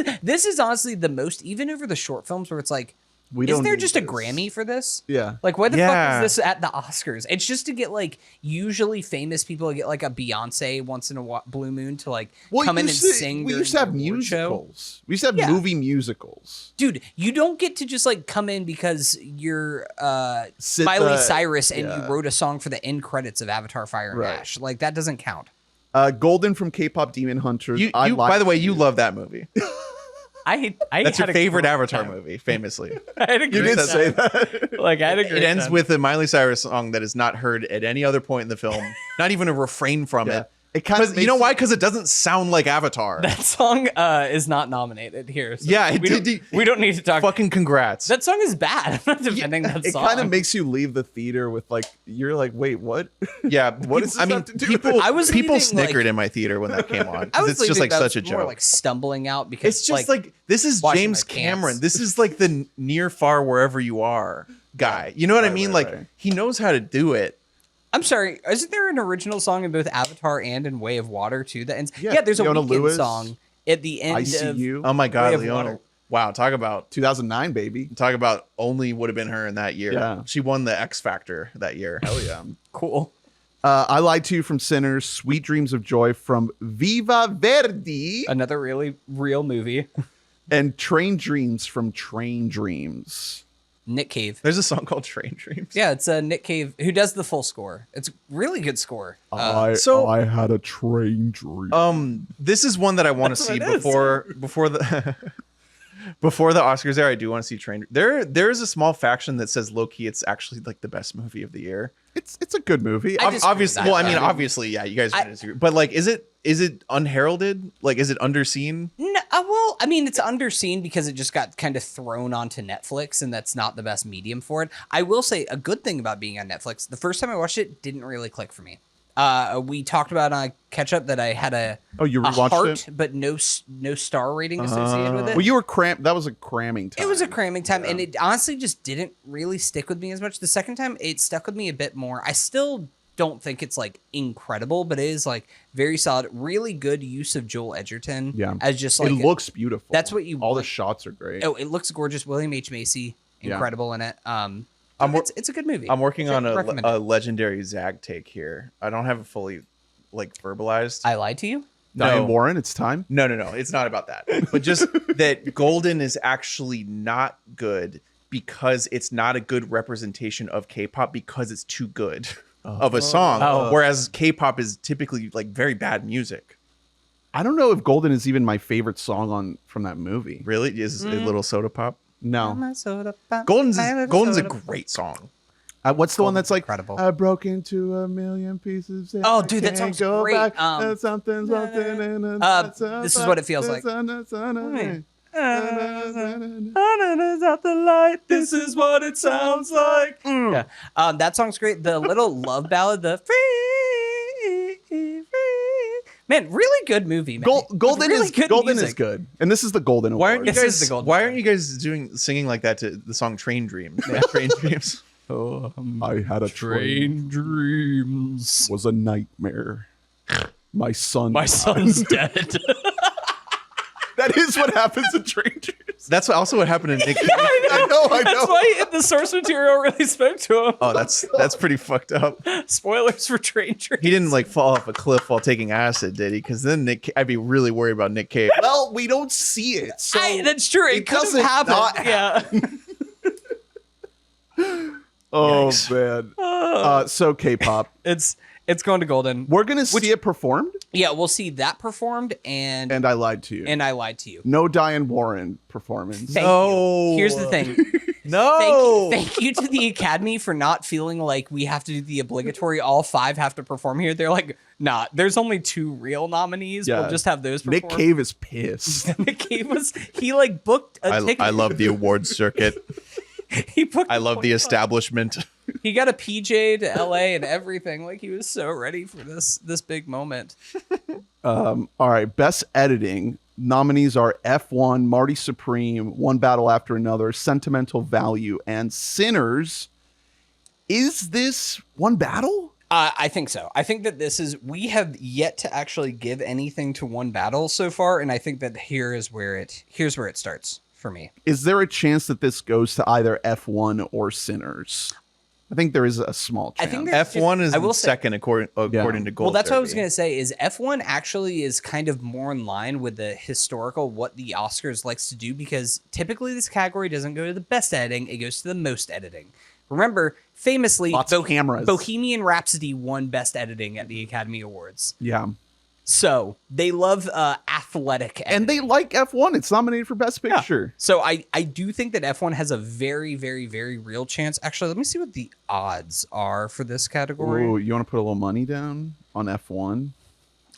is honestly the most, even over the short films where it's like, isn't there just a Grammy for this? Yeah. Like, why the fuck is this at the Oscars? It's just to get like usually famous people to get like a Beyonce once in a blue moon to like come in and sing. We used to have musicals. We used to have movie musicals. Dude, you don't get to just like come in because you're Miley Cyrus and you wrote a song for the end credits of Avatar: Fire and Ash. Like that doesn't count. Golden from K-pop Demon Hunters. By the way, you love that movie. That's your favorite Avatar movie, famously. You did say that. Like I had a great It ends time. with a Miley Cyrus song that is not heard at any other point in the film. Not even a refrain from it. It kind of you know why? Because it doesn't sound like Avatar. That song is not nominated here. So Yeah, we don't need to talk. Fucking congrats. That song is bad. I'm not defending that It song. kind of makes you leave the theater with like you're like, wait, what? Yeah, What does this have to do with it? People leaving, snickered like- in my theater when that came on. I was It's just like such a more joke. like stumbling out because It's just like this is washing James my Cameron. pants. This is like the near far wherever you are guy. You know what I mean? Like he knows how to do it. I'm sorry. Isn't there an original song in both Avatar and in Way of Water too? That ends. Yeah, Yeah, there's a Leona Weeknd Lewis. song at the end. I See of, You. Oh my Way God, of Leona. Water. Wow, talk about 2009, baby. only would have been her in that year. Yeah. She won the X Factor that year. Hell yeah. Cool. I Lied to You from Sinners. Sweet Dreams of Joy from Viva Verdi. Another really real movie. And Train Dreams from Train Dreams. Nick Cave. There's a song called Train Dreams. Yeah, it's Nick Cave who does the full score. It's a really good score. I had a train dream. This is one that I want to That's see what it is. before the before the Oscars. There, I do want to see Train. There is a small faction that says low key it's actually like the best movie of the year. It's a good movie. I disagree Obviously, with that. well, I mean, obviously, yeah, you guys are gonna disagree. But like, is it unheralded? Like, is it underseen? No, well, I mean, it's underseen because it just got kind of thrown onto Netflix, and that's not the best medium for it. I will say a good thing about being on Netflix. The first time I watched it, didn't really click for me. We talked about on Catch Up that I had a you a rewatched heart, it? but no star rating associated with it. Well, you were cramped. That was a cramming time. It was a cramming time, and it honestly just didn't really stick with me as much. The second time, it stuck with me a bit more. I still don't think it's like incredible, but it is like very solid. Really good use of Joel Edgerton. Yeah. as just like it looks beautiful. that's what you All the want. shots are great. Oh, it looks gorgeous. William H. Macy, Yeah. incredible in it. It's a good movie. I'm working on Recommend a it. legendary Zag take here. I don't have it fully like verbalized. I Lied to You. Diane No. Warren, it's time. No, it's not about that. But just that Golden is actually not good because it's not a good representation of K-pop because it's too good of a song. Oh. Whereas K-pop is typically like very bad music. I don't know if Golden is even my favorite song from that movie. Really? Is a little soda pop? No. Golden's a great song. What's the one that's like incredible. I broke into a million pieces. and Oh, I dude, that can't song's go great. back. Something. This Is What It Feels Like. Out the light. This is what it sounds like. Yeah. That song's great. The little love ballad, the free. Man, really good movie, man. Golden Really is good Golden is music. good, and this is the Golden Why Award. aren't you This is guys? the Golden Why aren't you guys singing like that to the song "Train Dreams"? Train Dreams. I had a train. dreams. Was a nightmare. My son. My son's dead. That is what happens in Strangers. That's also what happened in Nick Cage. I know. That's why the source material really spoke to him. Oh, that's pretty fucked up. Spoilers for Strangers. He didn't like fall off a cliff while taking acid, did he? Because then I'd be really worried about Nick Cage. Well, we don't see it, so that's true. It could doesn't have not happened. Yeah. Oh Yikes. man. So K-pop, It's going to Golden. we're gonna see it performed, Yeah, we'll see that performed and and I lied to you. I lied to you. No Diane Warren performance. Thank No. you. Here's the thing. No. Thank you to the Academy for not feeling like we have to do the obligatory all 5 have to perform here. They're like, nah, there's only 2 real nominees. Yeah. We'll just have those perform. Nick Cave is pissed. Nick Cave he like booked a ticket. I love the awards circuit. He booked I love the establishment. He got a PJ to LA and everything. Like he was so ready for this big moment. All right, best editing nominees are F1, Marty Supreme, One Battle After Another, Sentimental Value, and Sinners. Is this One Battle? I think so. I think that we have yet to actually give anything to One Battle so far, and I think that here's where it starts for me. Is there a chance that this goes to either F1 or Sinners? I think there is a small chance. I think there's F1 is I will the say- second according to Gold. Well, that's what I was Derby. going to say is F1 actually is kind of more in line with the historical what the Oscars likes to do, because typically this category doesn't go to the best editing, it goes to the most editing. Remember, famously, Lots of cameras. Bohemian Rhapsody won best editing at the Academy Awards. Yeah. So they love athletic editing. And they like F1. It's nominated for Best Picture. So I do think that F1 has a very, very, very real chance. Actually, let me see what the odds are for this category. Ooh, you want to put a little money down on F1?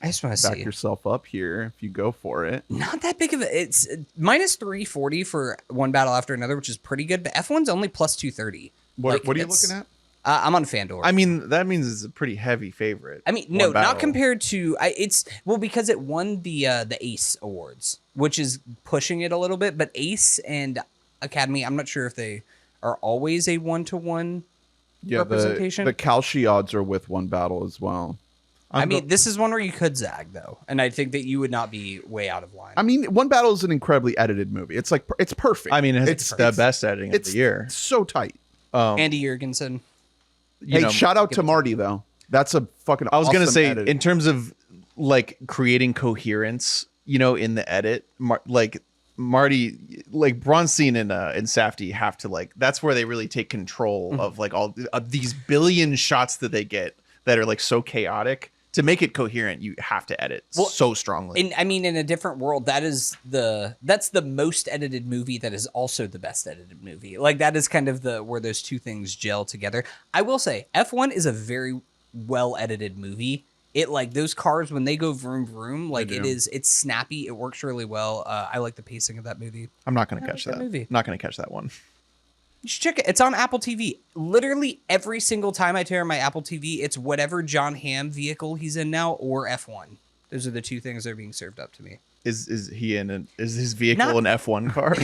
I just want to Back see. yourself up here if you go for it. Not that big of a. It's minus 340 for One Battle After Another, which is pretty good. But F1's only plus 230. What Like, are you it's- looking at? I'm on FanDuel. I mean, that means it's a pretty heavy favorite. I mean, One no, Battle. not compared to. Because it won the ACE Awards, which is pushing it a little bit. But ACE and Academy, I'm not sure if they are always a 1-to-1 representation. The Kalshi odds are with One Battle as well. I mean, this is one where you could zag though, and I think that you would not be way out of line. I mean, One Battle is an incredibly edited movie. It's like it's perfect. I mean, it's the best editing of It's the year. so tight. Andy Jurgensen. You Hey, know, shout out to Marty though. That's a fucking. I was gonna awesome say, edit. in terms of like creating coherence, in the edit, Marty, like Bronstein and Safdie have to that's where they really take control of like all of these billion shots that they get that are like so chaotic. To make it coherent, you have to edit so strongly. In a different world, that's the most edited movie that is also the best edited movie. Like that is kind of where those two things gel together. I will say F1 is a very well edited movie. It those cars when they go vroom vroom, it's snappy. It works really well. I like the pacing of that movie. I'm not going to I catch like that that. movie. Not going to catch that one. You should check it. It's on Apple TV. Literally every single time I turn my Apple TV, it's whatever John Hamm vehicle he's in now or F1. Those are the two things that are being served up to me. Is his vehicle an F1 car?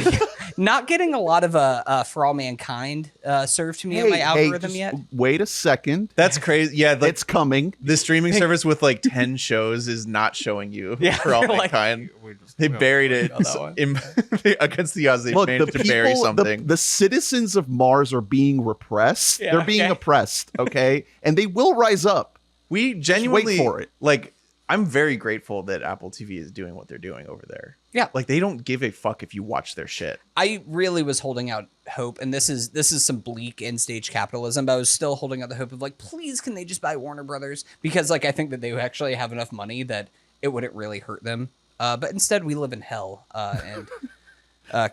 Not getting a lot of For All Mankind served to me in my algorithm yet. Wait a second. That's crazy. Yeah, It's coming. the streaming service with 10 shows is not showing you for all mankind. They buried it against the odds. They Look, managed to bury something. The citizens of Mars are being repressed. Yeah, They're being oppressed, okay? And they will rise up. We genuinely wait for it. I'm very grateful that Apple TV is doing what they're doing over there. Yeah. They don't give a fuck if you watch their shit. I really was holding out hope, and this is some bleak end stage capitalism, but I was still holding out the hope of please can they just buy Warner Brothers? Because I think that they actually have enough money that it wouldn't really hurt them. But instead we live in hell, and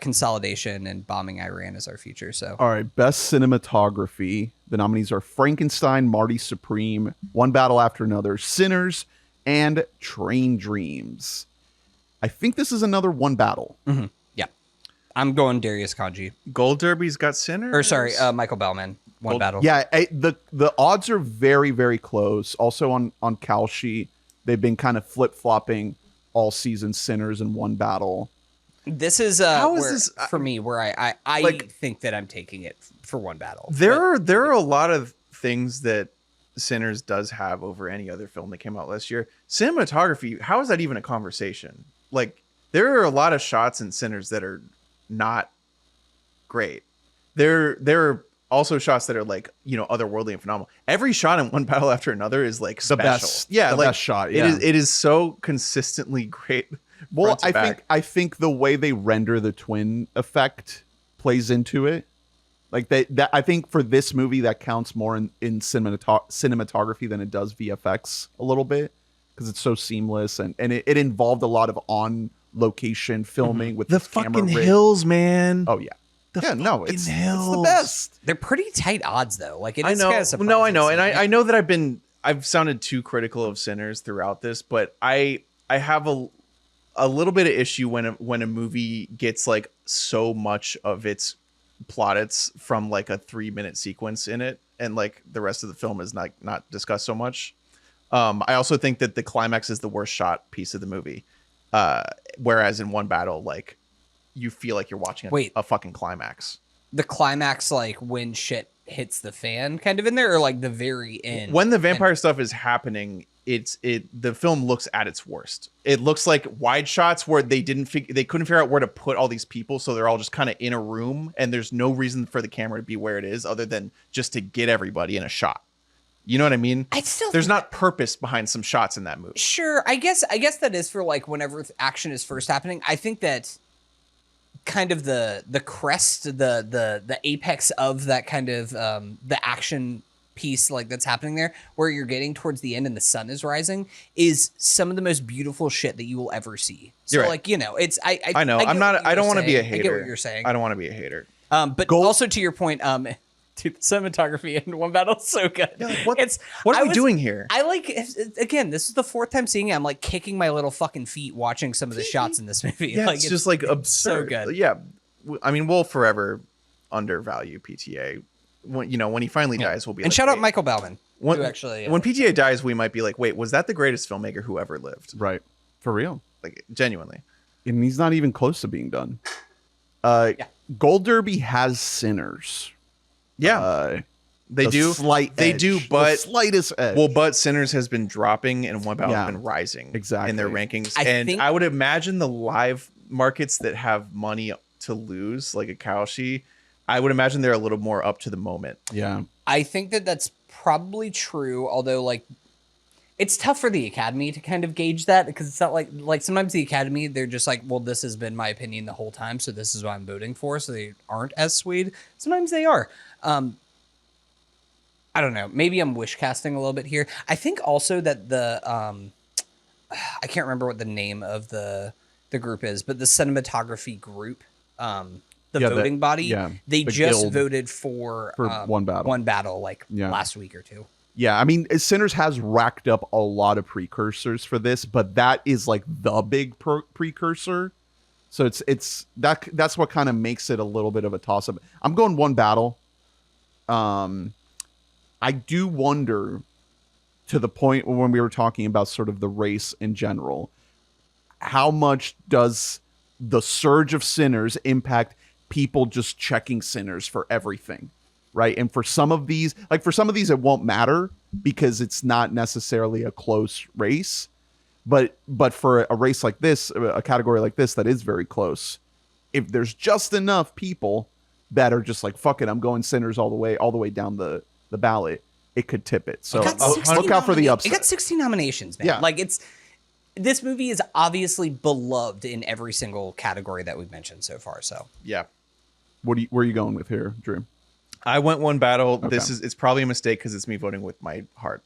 consolidation and bombing Iran is our future. So All right, best cinematography. The nominees are Frankenstein, Marty Supreme, One Battle After Another, Sinners, and Train Dreams. I think this is another One Battle. Mm-hmm. Yeah, I'm going Darius Kanji. Gold Derby's got Sinners? Or sorry, Michael Bellman. One Battle. Yeah, the odds are very, very close. Also on Kalshi, they've been kind of flip-flopping all season, Sinners and One Battle. This is How is where, this- for me where I think that I'm taking it for One Battle. There are a lot of things that Sinners does have over any other film that came out last year. Cinematography, how is that even a conversation? There are a lot of shots in Sinners that are not great. There are also shots that are like, otherworldly and phenomenal. Every shot in One Battle After Another is like The special. best. Yeah, the like best shot. Yeah. it is so consistently great. Well, front to back. I think the way they render the twin effect plays into it. Like that I think for this movie that counts more in cinematography than it does VFX a little bit, because it's so seamless and it involved a lot of on location filming with the this camera fucking rig. hills, man. Oh yeah. The It's the hills. best. They're pretty tight odds though. Like it I is know. kind of No, I know, surprising and to me. I know that I've sounded too critical of Sinners throughout this, but I have a little bit of issue when a movie gets like so much of its plaudits from like a 3-minute sequence in it, and like the rest of the film is not discussed so much. I also think that the climax is the worst shot piece of the movie, whereas in One Battle, like you feel like you're watching a fucking climax. The climax, like when shit hits the fan, kind of in there, or like the very end. When the vampire stuff is happening, the film looks at its worst. It looks like wide shots where they couldn't figure out where to put all these people, so they're all just kind of in a room, and there's no reason for the camera to be where it is other than just to get everybody in a shot. You know what I mean? There's not purpose behind some shots in that movie. Sure, I guess that is for like whenever action is first happening. I think that kind of the crest, the apex of that kind of the action piece like that's happening there, where you're getting towards the end and the sun is rising, is some of the most beautiful shit that you will ever see. So You're right. like, it's I know. I don't want to be a hater. I get what you're saying. I don't want to be a hater. But also to your point, dude, the cinematography in One Battle is so good. Yeah, like, what are we doing here? I like, again, this is the fourth time seeing it. I'm like kicking my little fucking feet watching some of the shots in this movie. Yeah, like, it's just like absurd. So good. Yeah, I mean, we'll forever undervalue PTA. When he finally dies, we'll be. And like, shout out wait. Michael Bauman. When, who actually, when PTA dies, we might be like, wait, was that the greatest filmmaker who ever lived? Right. For real. Like, genuinely. And he's not even close to being done. Gold Derby has Sinners. Yeah. They The do. slight They edge. do, The but slightest edge. well, but Sinners has been dropping and One Battle has been rising exactly in their rankings. I think- I would imagine the live markets that have money to lose, like a Kaushi, I would imagine they're a little more up to the moment. Yeah. I think that that's probably true. Although, like, it's tough for the Academy to kind of gauge that, because it's not like sometimes the Academy, they're just like, well, this has been my opinion the whole time, so this is what I'm voting for. So they aren't as swayed. Sometimes they are. I don't know. Maybe I'm wish casting a little bit here. I think also that the I can't remember what the name of the group is, but the cinematography group, voting body, they the just guild voted for One Battle. like last week or two. Yeah, I mean, Sinners has racked up a lot of precursors for this, but that is like the big precursor. So that's what kind of makes it a little bit of a toss up. I'm going One Battle. I do wonder, to the point when we were talking about sort of the race in general, how much does the surge of Sinners impact people just checking Sinners for everything, right? And for some of these, it won't matter because it's not necessarily a close race. But for a race like this, a category like this that is very close, if there's just enough people that are just like, fuck it, I'm going Sinners all the way down the ballot, it could tip it. So look out for the upset. It got 16 nominations, man. Yeah. Like, this movie is obviously beloved in every single category that we've mentioned so far. So Yeah. Where are you going with here, Drew? I went One Battle. Okay. It's probably a mistake because it's me voting with my heart.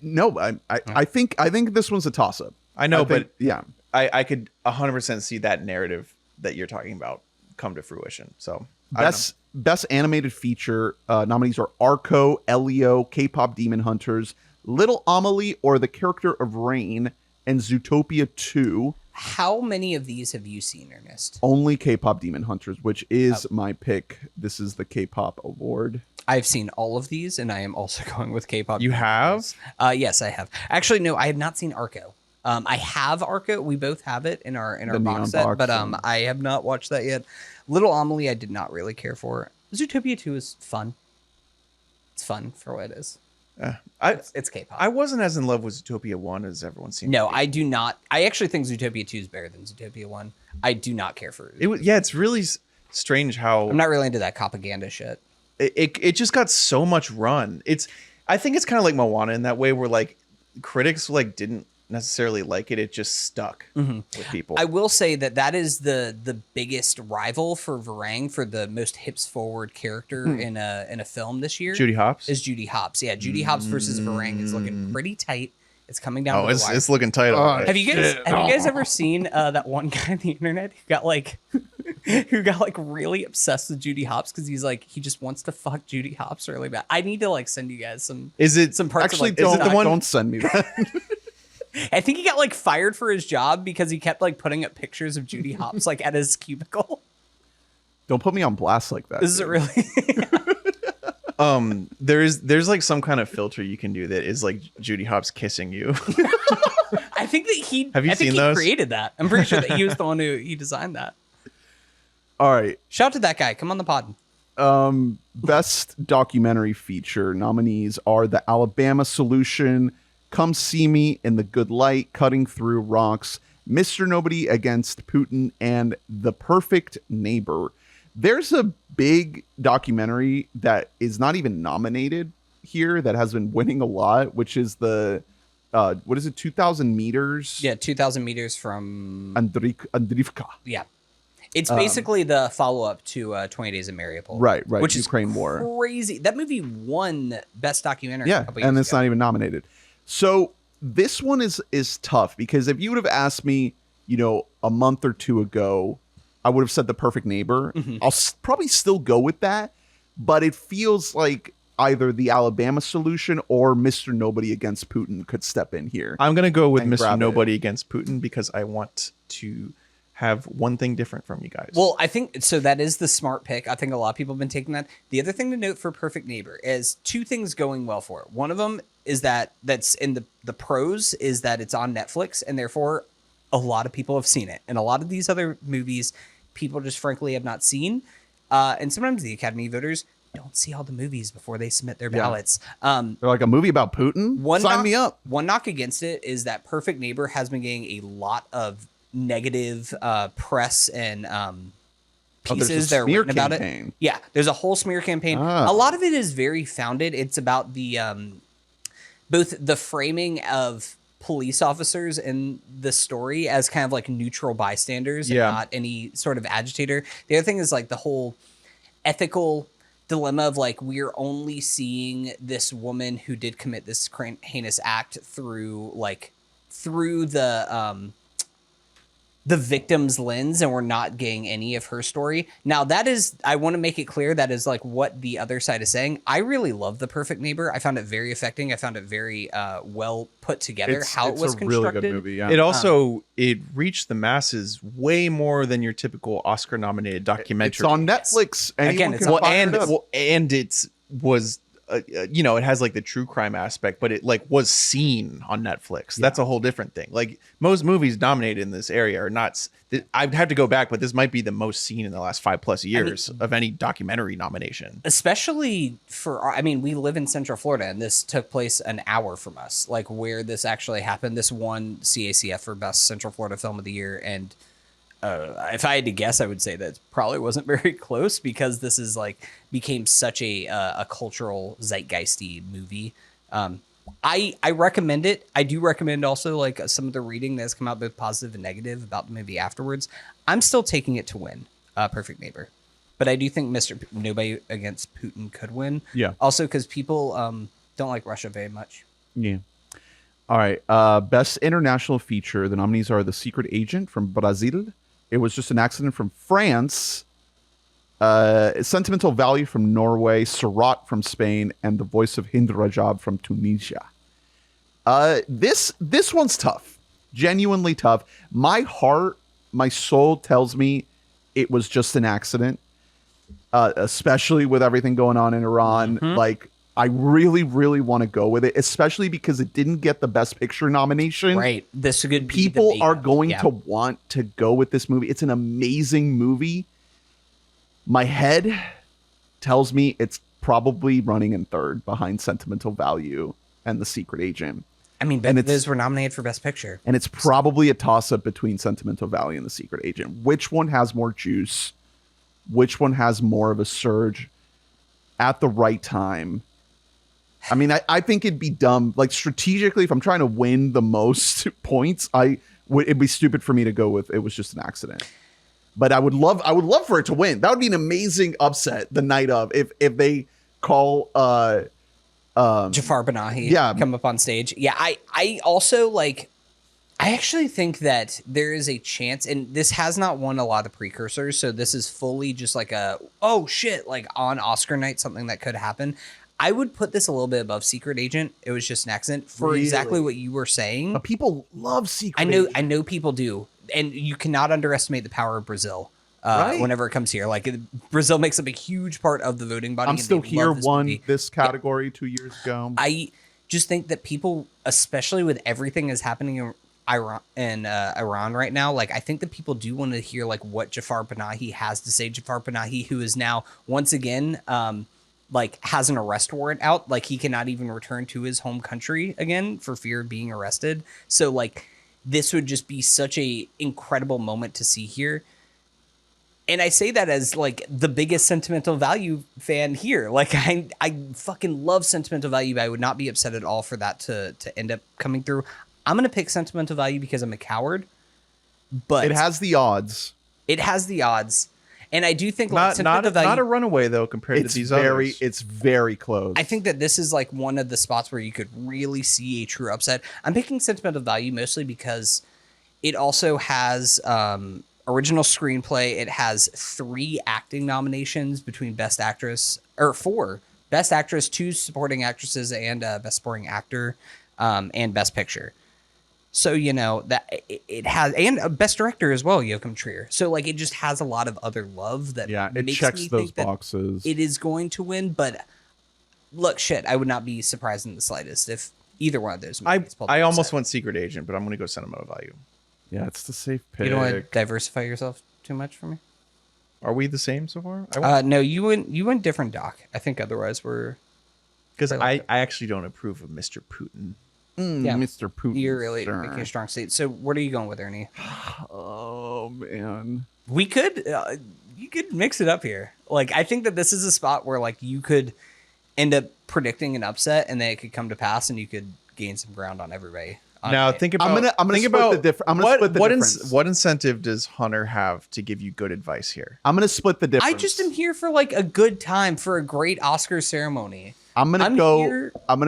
No, I think this one's a toss up. I know, but yeah, I could 100% see that narrative that you're talking about come to fruition. So Best animated feature nominees are Arco, Elio, K-pop Demon Hunters, Little Amelie or the Character of Rain, and Zootopia 2. how many of these have you seen, Ernest? Only K-pop Demon Hunters, which is my pick. This is the K-pop award. I've seen all of these, and I am also going with K-pop. You have? Yes, I have. Actually, no, I have not seen Arco. I have Arco. We both have it in our The box neon set, but box, I have not watched that yet. Little Amelie, I did not really care for. Zootopia 2 is fun. It's fun for what it is. It's K-pop. I wasn't as in love with Zootopia 1 as everyone seemed. No, to be. I do not. I actually think Zootopia 2 is better than Zootopia 1. I do not care for It was, yeah, it's really strange how I'm not really into that propaganda shit. it just got so much run. I think it's kind of like Moana in that way, where like critics like didn't necessarily like it. It just stuck with people. I will say that is the biggest rival for Varang for the most hips forward character in a film this year. Judy Hopps is Judy Hopps. Yeah, Judy Hopps versus Varang is looking pretty tight. It's coming down. To the wire. It's looking tight. Have you guys ever seen that one guy on the internet who got like really obsessed with Judy Hopps because he just wants to fuck Judy Hopps really bad? I need to like send you guys some. Is it some parts? Actually, of, like, don't send me that. I think he got like fired for his job because he kept like putting up pictures of Judy Hopps like at his cubicle. Don't put me on blast like that. Is it really? There's like some kind of filter you can do that is like Judy Hopps kissing you. I think that he. Have you seen those? Created that. I'm pretty sure that he was the one he designed that. All right. Shout out to that guy. Come on the pod. Best documentary feature nominees are The Alabama Solution, Come See Me in the Good Light, Cutting Through Rocks, Mr. Nobody Against Putin, and The Perfect Neighbor. There's a big documentary that is not even nominated here that has been winning a lot, which is the, 2,000 meters? Yeah, 2,000 meters from... Andrivka. Yeah. It's basically the follow-up to 20 Days of Mariupol. Right. Which Ukraine is War. Crazy. That movie won Best Documentary a couple years and it's ago. not even nominated. So this one is tough because if you would have asked me, a month or two ago, I would have said The Perfect Neighbor. Mm-hmm. I'll probably still go with that, but it feels like either The Alabama Solution or Mr. Nobody Against Putin could step in here. I'm gonna go with And Mr. grab Nobody Against Putin because I want to have one thing different from you guys. Well, I think so. That is the smart pick. I think a lot of people have been taking that. The other thing to note for Perfect Neighbor is two things going well for it. One of them is that's in the pros is that it's on Netflix and therefore a lot of people have seen it. And a lot of these other movies, people just frankly have not seen. And sometimes the Academy voters don't see all the movies before they submit their ballots. They're like, a movie about Putin? Sign me up. One knock against it is that Perfect Neighbor has been getting a lot of negative press and pieces that are written about it. Yeah, there's a whole smear campaign. A lot of it is very founded. It's about the both the framing of police officers in the story as kind of like neutral bystanders and not any sort of agitator. The other thing is like the whole ethical dilemma of like we're only seeing this woman who did commit this heinous act through the victim's lens, and we're not getting any of her story. Now that is, I want to make it clear that is like what the other side is saying. I really love The Perfect Neighbor. I found it very affecting. I found it very well put together. It's it was constructed. Really good movie. Yeah. It also it reached the masses way more than your typical Oscar-nominated documentary. It's on Netflix. Again, it was. It has like the true crime aspect, but it like was seen on Netflix. That's a whole different thing. Like most movies nominated in this area are not. I'd have to go back, but this might be the most seen in the last 5+ years of any documentary nomination. Especially we live in Central Florida, and this took place an hour from us. Like where this actually happened, this won CACF for Best Central Florida Film of the Year, and if I had to guess, I would say that it probably wasn't very close because this is became such a cultural zeitgeisty movie. I recommend it. I do recommend also some of the reading that's come out both positive and negative about the movie afterwards. I'm still taking it to win Perfect Neighbor, but I do think Mr. Nobody Against Putin could win. Yeah. Also because people don't like Russia very much. Yeah. All right. Best international feature. The nominees are The Secret Agent from Brazil, It Was Just an Accident from France, Sentimental Value from Norway, Surat from Spain, and The Voice of Hind Rajab from Tunisia. This one's tough. Genuinely tough. My heart, my soul tells me it was just an accident, especially with everything going on in Iran. Mm-hmm. I really, really want to go with it, especially because it didn't get the Best Picture nomination. Right. This could be people are going to want to go with this movie. It's an amazing movie. My head tells me it's probably running in third behind Sentimental Value and The Secret Agent. I mean, both of those were nominated for Best Picture. And it's probably a toss-up between Sentimental Value and The Secret Agent. Which one has more juice? Which one has more of a surge at the right time? I mean, I think it'd be dumb. Like, strategically, if I'm trying to win the most points, it'd be stupid for me to go with it was just an accident. But I would love for it to win. That would be an amazing upset the night of if they call Jafar Panahi come up on stage. Yeah, I also like. I actually think that there is a chance, and this has not won a lot of precursors, so this is fully just like oh shit, like on Oscar night, something that could happen. I would put this a little bit above Secret Agent. It was just an accident for exactly what you were saying. But people love Secret Agent. I know people do, and you cannot underestimate the power of Brazil. Whenever it comes here, like Brazil makes up a huge part of the voting body. I'm Still Here won this category 2 years ago. I just think that people, especially with everything that's happening in Iran right now, like I think that people do want to hear like what Jafar Panahi has to say. Jafar Panahi, who is now once again like has an arrest warrant out, like he cannot even return to his home country again for fear of being arrested. So like this would just be such a incredible moment to see here. And I say that as like the biggest Sentimental Value fan here. Like I fucking love Sentimental Value, but I would not be upset at all for that to end up coming through. I'm going to pick Sentimental Value because I'm a coward, but it has the odds. And I do think not a runaway though compared to these others. It's very close. I think that this is like one of the spots where you could really see a true upset. I'm picking Sentimental Value mostly because it also has original screenplay. It has 3 acting nominations between Best Actress, or 4 Best Actress, 2 Supporting Actresses, and Best Supporting Actor, and Best Picture. So, you know, that it has, and a Best Director as well, Joachim Trier. So, like, it just has a lot of other love that it makes checks me those think boxes. That it is going to win, but look, shit, I would not be surprised in the slightest if either one of those movies pulled I the almost upset. went Secret Agent, but I'm going to go Sentimental Value. Yeah, it's the safe pick. You don't want to diversify yourself too much for me? Are we the same so far? No, you went different, Doc. I think otherwise we're... Because I actually don't approve of Mr. Putin. Yeah, Mr. Putin. You're really making a strong state. So what are you going with, Ernie? Oh, man. We could... you could mix it up here. Like, I think that this is a spot where, like, you could end up predicting an upset and then it could come to pass and you could gain some ground on everybody. Now think about. I'm gonna split the difference. What incentive does Hunter have to give you good advice here? I'm gonna split the difference. I just am here for like a good time, for a great Oscar ceremony. I'm gonna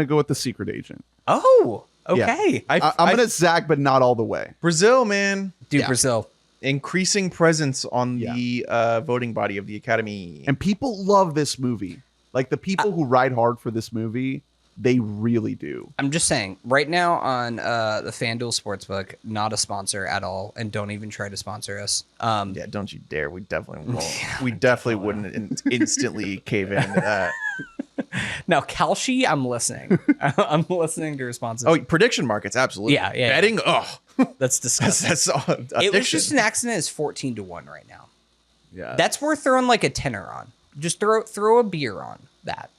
go with The Secret Agent. Oh, okay. Yeah. I'm gonna zag, but not all the way. Brazil, man, dude, Brazil. Increasing presence on the voting body of the Academy, and people love this movie. Like the people who ride hard for this movie. They really do. I'm just saying, right now on the FanDuel Sportsbook, not a sponsor at all, and don't even try to sponsor us. Yeah, don't you dare. We definitely won't. We definitely wouldn't instantly cave in to that. Now, Kalshi, I'm listening. I'm listening to responses. Oh, prediction markets, absolutely. Yeah. Betting, oh. That's disgusting. That's it was just an accident. It's 14-1 right now. Yeah. That's worth throwing like a tenner on. Just throw a beer on that.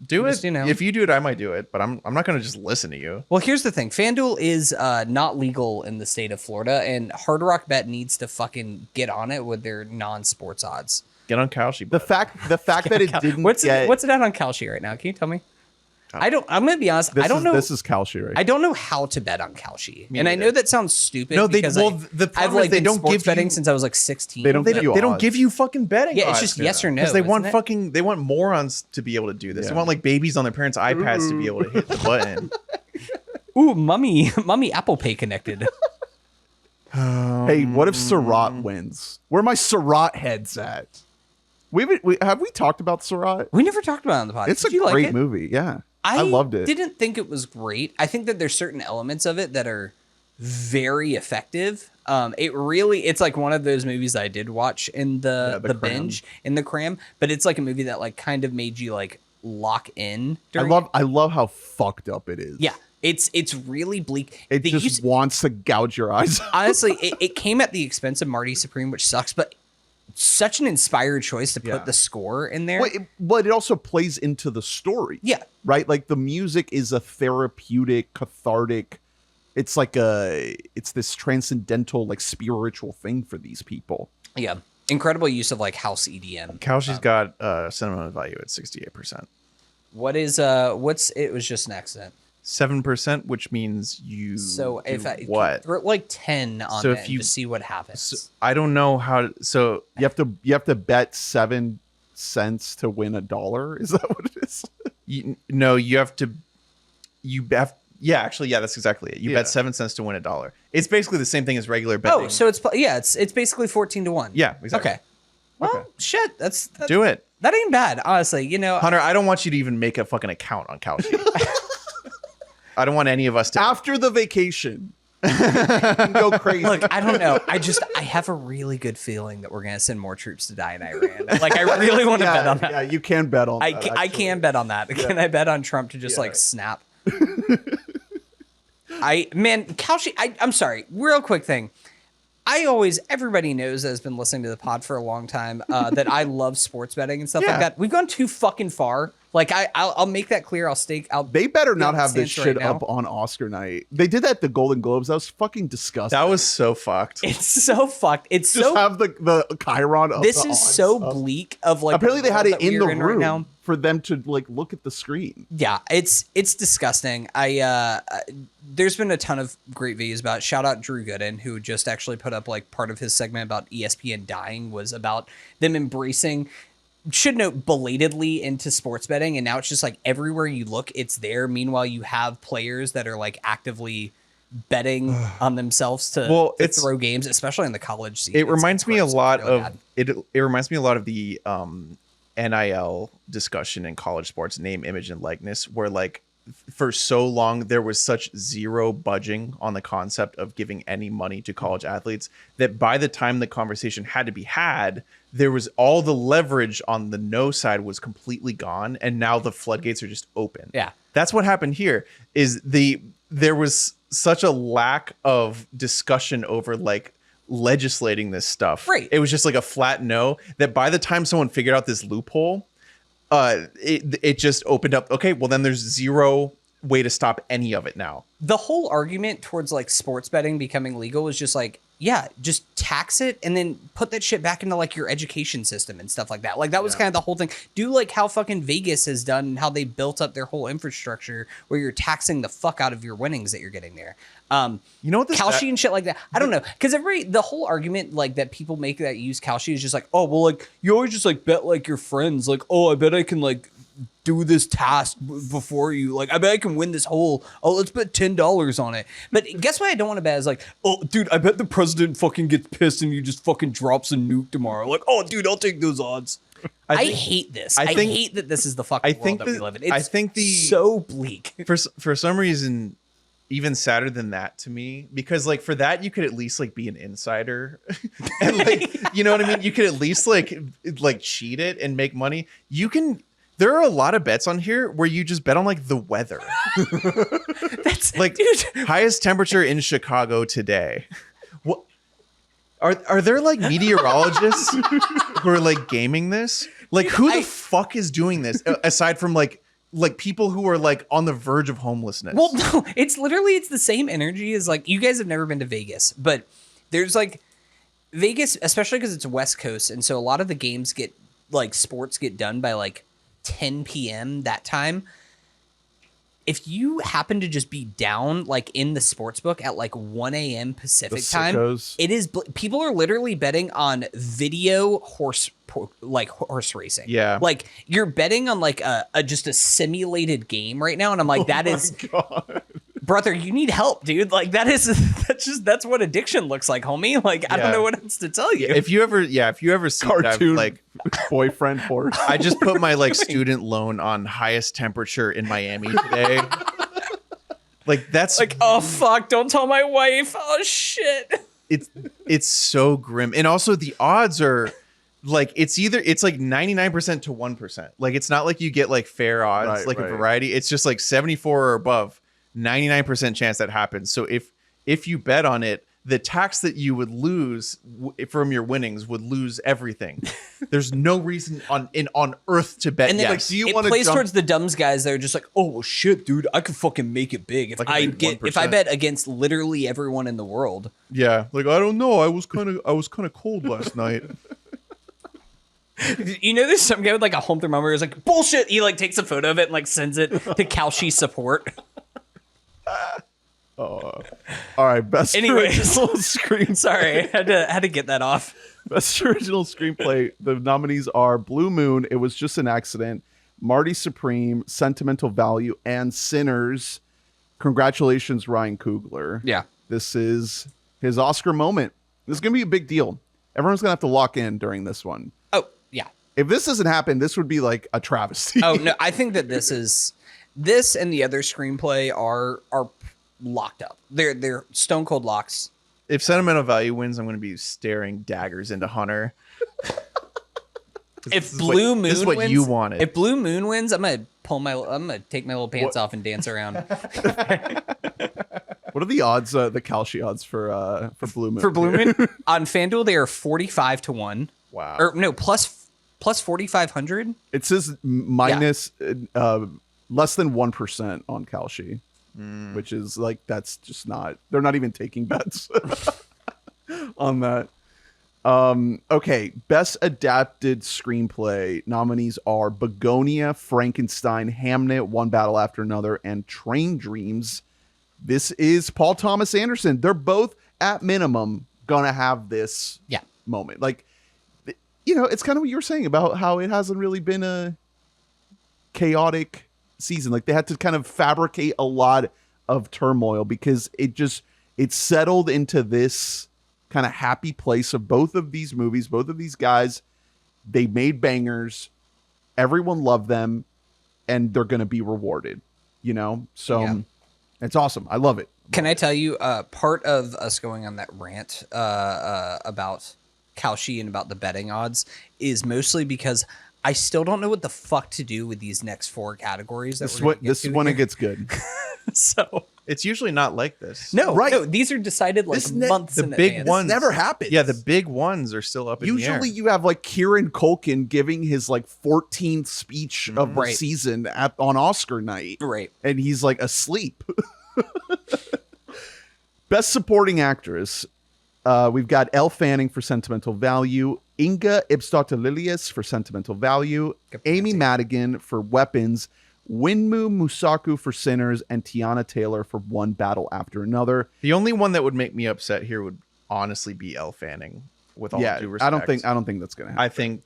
Do it. If you do it, I might do it, but I'm not going to just listen to you. Well, here's the thing. FanDuel is not legal in the state of Florida, and Hard Rock Bet needs to fucking get on it with their non-sports odds. Get on Kalshi. The fact that it didn't what's it at on Kalshi right now? Can you tell me? I'm going to be honest. I don't know. This is Kalshi, right? I don't know how to bet on Kalshi. And I know that sounds stupid. No, the problem is they don't give betting since I was like 16. They don't give you fucking betting. Yeah, it's just yes or no. Because they want morons to be able to do this. Yeah. They want like babies on their parents' iPads to be able to hit the button. Ooh, mommy Apple Pay connected. Hey, what if Surratt wins? Where are my Surratt heads at? Have we talked about Surratt? We never talked about it on the podcast. It's a great movie. Yeah. I loved it. Didn't think it was great. I think that there's certain elements of it that are very effective. It's like one of those movies I did watch in the binge, in the cram, but it's like a movie that like kind of made you like lock in. I love how fucked up it is. Yeah. It's really bleak. It just wants to gouge your eyes out. Honestly, it came at the expense of Marty Supreme, which sucks, but such an inspired choice to put Yeah. the score in there. But it also plays into the story. Yeah. Right? Like the music is a therapeutic, cathartic, it's this transcendental, like spiritual thing for these people. Yeah. Incredible use of like house EDM. Kalshi's got sentimental value at 68%. It was just an accident. 7%, which means you So do if I what? throw like 10 on So it if and you- just see what happens. So, I don't know how. So You have to bet 7 cents to win $1. Is that what it is? you have to. Yeah, actually, yeah, that's exactly it. You Yeah. bet 7 cents to win $1. It's basically the same thing as regular betting. Oh, so it's basically 14-1. yeah, exactly. Okay. Well, Okay. shit. Do it, That ain't bad, honestly. You know, Hunter. I don't want you to even make a fucking account on Kalshi. I don't want any of us to. After the vacation, you can go crazy. look, I don't know. I have a really good feeling that we're gonna send more troops to die in Iran. Like, I really want to bet on that. Yeah, you can bet on that. I can bet on that. Can I bet on Trump to just like snap? Kalshi, I'm sorry. Real quick thing. Everybody knows that has been listening to the pod for a long time that I love sports betting and stuff like Yeah. that. We've gone too fucking far. Like I'll make that clear. They better not have this stance right shit now. up on Oscar night. They did that at the Golden Globes. That was fucking disgusting. That was so fucked. It's so fucked. It's just so. have the Chiron of This the is odds so up. bleak. Of like Apparently they had world it that in the we're room right now. for them to like look at the screen. Yeah, it's disgusting. There's been a ton of great videos about it. Shout out Drew Gooden, who just actually put up like part of his segment about ESPN dying was about them embracing, should note, belatedly into sports betting, and now it's just like everywhere you look, it's there. Meanwhile, you have players that are like actively betting on themselves to throw games, especially in the college scene. It reminds me a gross. lot It's really of bad. it reminds me a lot of the NIL discussion in college sports, name, image, and likeness, where like for so long there was such zero budging on the concept of giving any money to college athletes that by the time the conversation had to be had, there was all the leverage on the no side was completely gone, and now the floodgates are just open. Yeah. That's what happened here. There was such a lack of discussion over like legislating this stuff. Right. It was just like a flat no, that by the time someone figured out this loophole, it just opened up. Okay, well then there's zero way to stop any of it now. The whole argument towards like sports betting becoming legal was just like, yeah, just tax it and then put that shit back into like your education system and stuff like that. Like that was kind of the whole thing. Do like how fucking Vegas has done and how they built up their whole infrastructure where you're taxing the fuck out of your winnings that you're getting there. You know what this Kalshi and shit like that. I don't know. Because the whole argument like that people make that use Kalshi is just like, oh, well, like you always just like bet like your friends. Like, oh, I bet I can like do this task before you. Like, I bet I can win this hole. Oh, let's bet $10 on it. But guess what I don't want to bet is like, oh, dude, I bet the president fucking gets pissed and he just fucking drops a nuke tomorrow. Like, oh, dude, I'll take those odds. I hate this. I hate that this is the fucking world that we live in. It's so bleak. For some reason, even sadder than that to me, because like for that you could at least like be an insider and like you know what I mean, you could at least like cheat it and make money. There are a lot of bets on here where you just bet on like the weather. That's like, dude, highest temperature in Chicago today. What are there like meteorologists who are like gaming this? Like, who the fuck is doing this aside from like people who are like on the verge of homelessness? Well, no, it's the same energy as like, you guys have never been to Vegas, but there's like Vegas, especially because it's West Coast, and so a lot of the games sports get done by like 10 p.m. that time. If you happen to just be down like in the sports book at like 1 a.m. Pacific time, it is people are literally betting on video horse racing. Yeah, like you're betting on like just a simulated game right now, and I'm like, that is, brother, you need help, dude. Like that's what addiction looks like, homie. Like I don't know what else to tell you. If you ever see cartoon like boyfriend horse. I just put my like student loan on highest temperature in Miami today. Like that's like, oh fuck, don't tell my wife. Oh shit. It's so grim. And also the odds are like it's like 99% to 1%. Like it's not like you get like fair odds, a variety. It's just like 74 or above, 99% chance that happens. So if you bet on it, the tax that you would lose from your winnings would lose everything. There's no reason on earth to bet And then yes. like, do you it wanna plays jump- towards the dumbs guys that are just like, oh well, shit, dude, I could fucking make it big if Like I make get 1%. if I bet against literally everyone in the world. Yeah, like I don't know. I was kind of cold last night. You know, there's some guy with like a home thermometer who's like, bullshit. He like takes a photo of it and like sends it to Kalshi support. All right, best Anyways. original screen. Sorry, I had to get that off. Best original screenplay. The nominees are Blue Moon, It Was Just an Accident, Marty Supreme, Sentimental Value, and Sinners. Congratulations, Ryan Coogler. Yeah. This is his Oscar moment. This is going to be a big deal. Everyone's going to have to lock in during this one. Oh yeah. If this doesn't happen, this would be like a travesty. Oh no, I think that this and the other screenplay are locked up. They're stone cold locks. If Sentimental Value wins, I'm going to be staring daggers into Hunter. If Blue Moon this is what wins, you wanted. If Blue Moon wins, I'm gonna take my little pants off and dance around. What are the odds, the Kalshi odds for Blue Moon? For Blue Moon on FanDuel, they are 45-1. Wow. Or no, plus 4,500. It says minus less than 1% on Kalshi, which is like, that's just not, they're not even taking bets on that. Okay, best adapted screenplay nominees are Begonia, Frankenstein, Hamnet, One Battle After Another, and Train Dreams. This is Paul Thomas Anderson. They're both at minimum gonna have this moment. Like, you know, it's kind of what you were saying about how it hasn't really been a chaotic season. Like, they had to kind of fabricate a lot of turmoil because it settled into this kind of happy place of both of these movies, both of these guys. They made bangers, everyone loved them, and they're going to be rewarded, you know? So it's awesome. I love it. Can I tell you, part of us going on that rant about Kalshi and about the betting odds is mostly because I still don't know what the fuck to do with these next 4 categories. This is when it gets good. So It's usually not like this. no, Right. no, these are decided like months the in big advance. ones Never happens. Yeah, the big ones are still up in the air. Usually you have like Kieran Culkin giving his like 14th speech of the Right. season on Oscar night. Right. And he's like asleep. Best supporting actress. We've got Elle Fanning for Sentimental Value, Inga Ipsdottir-Lillies for Sentimental Value, Amy Madigan for Weapons, Winmu Musaku for Sinners, and Tiana Taylor for One Battle After Another. The only one that would make me upset here would honestly be Elle Fanning. With all due respect, I don't think that's gonna happen. I think,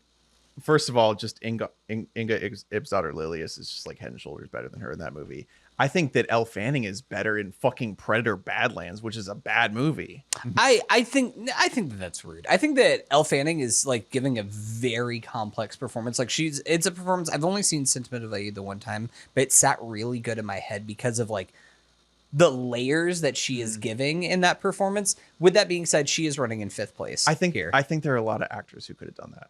first of all, just Inga Ipsdottir-Lillies is just like head and shoulders better than her in that movie. I think that Elle Fanning is better in fucking Predator Badlands, which is a bad movie. I think that's rude. I think that Elle Fanning is like giving a very complex performance. Like it's a performance. I've only seen Sentimental Value the one time, but it sat really good in my head because of like the layers that she is giving in that performance. With that being said, she is running in 5th place. I think here. I think there are a lot of actors who could have done that.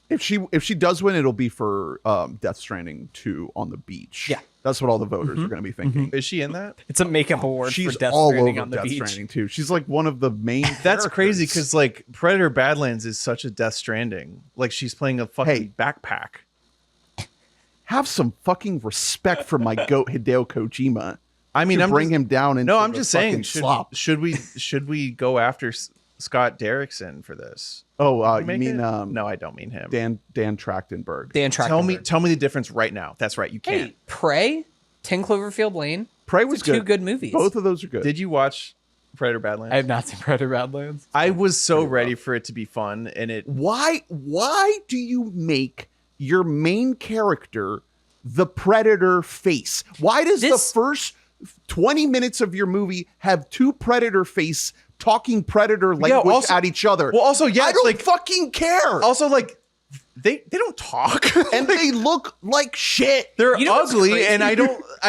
If she does win, it'll be for Death Stranding 2 on the beach. Yeah. That's what all the voters are going to be thinking. Is she in that? It's a makeup award She's for Death all Stranding over on the Death beach. Stranding too. She's like one of the main. That's crazy characters. because like Predator Badlands is such a Death Stranding. Like she's playing a fucking backpack. Have some fucking respect for my goat Hideo Kojima. I mean, To I'm bring just, him down. Into no, I'm the just saying. fucking slop. Should we go after Scott Derrickson for this? Oh, you Make mean it? No, I don't mean him. Dan Trachtenberg. Dan Trachtenberg. Tell me the difference right now. That's right. You can't. Hey, Prey, 10 Cloverfield Lane. Prey was good. 2 good movies. Both of those are good. Did you watch Predator Badlands? I have not seen Predator Badlands. I was so ready for it to be fun, and it. Why do you make your main character the Predator face? Why does the first 20 minutes of your movie have 2 Predator face talking Predator language also- at each other? Well, also, yeah, I it's don't like fucking care. also like they don't talk. and they look like shit. They're You know what's ugly, crazy? and I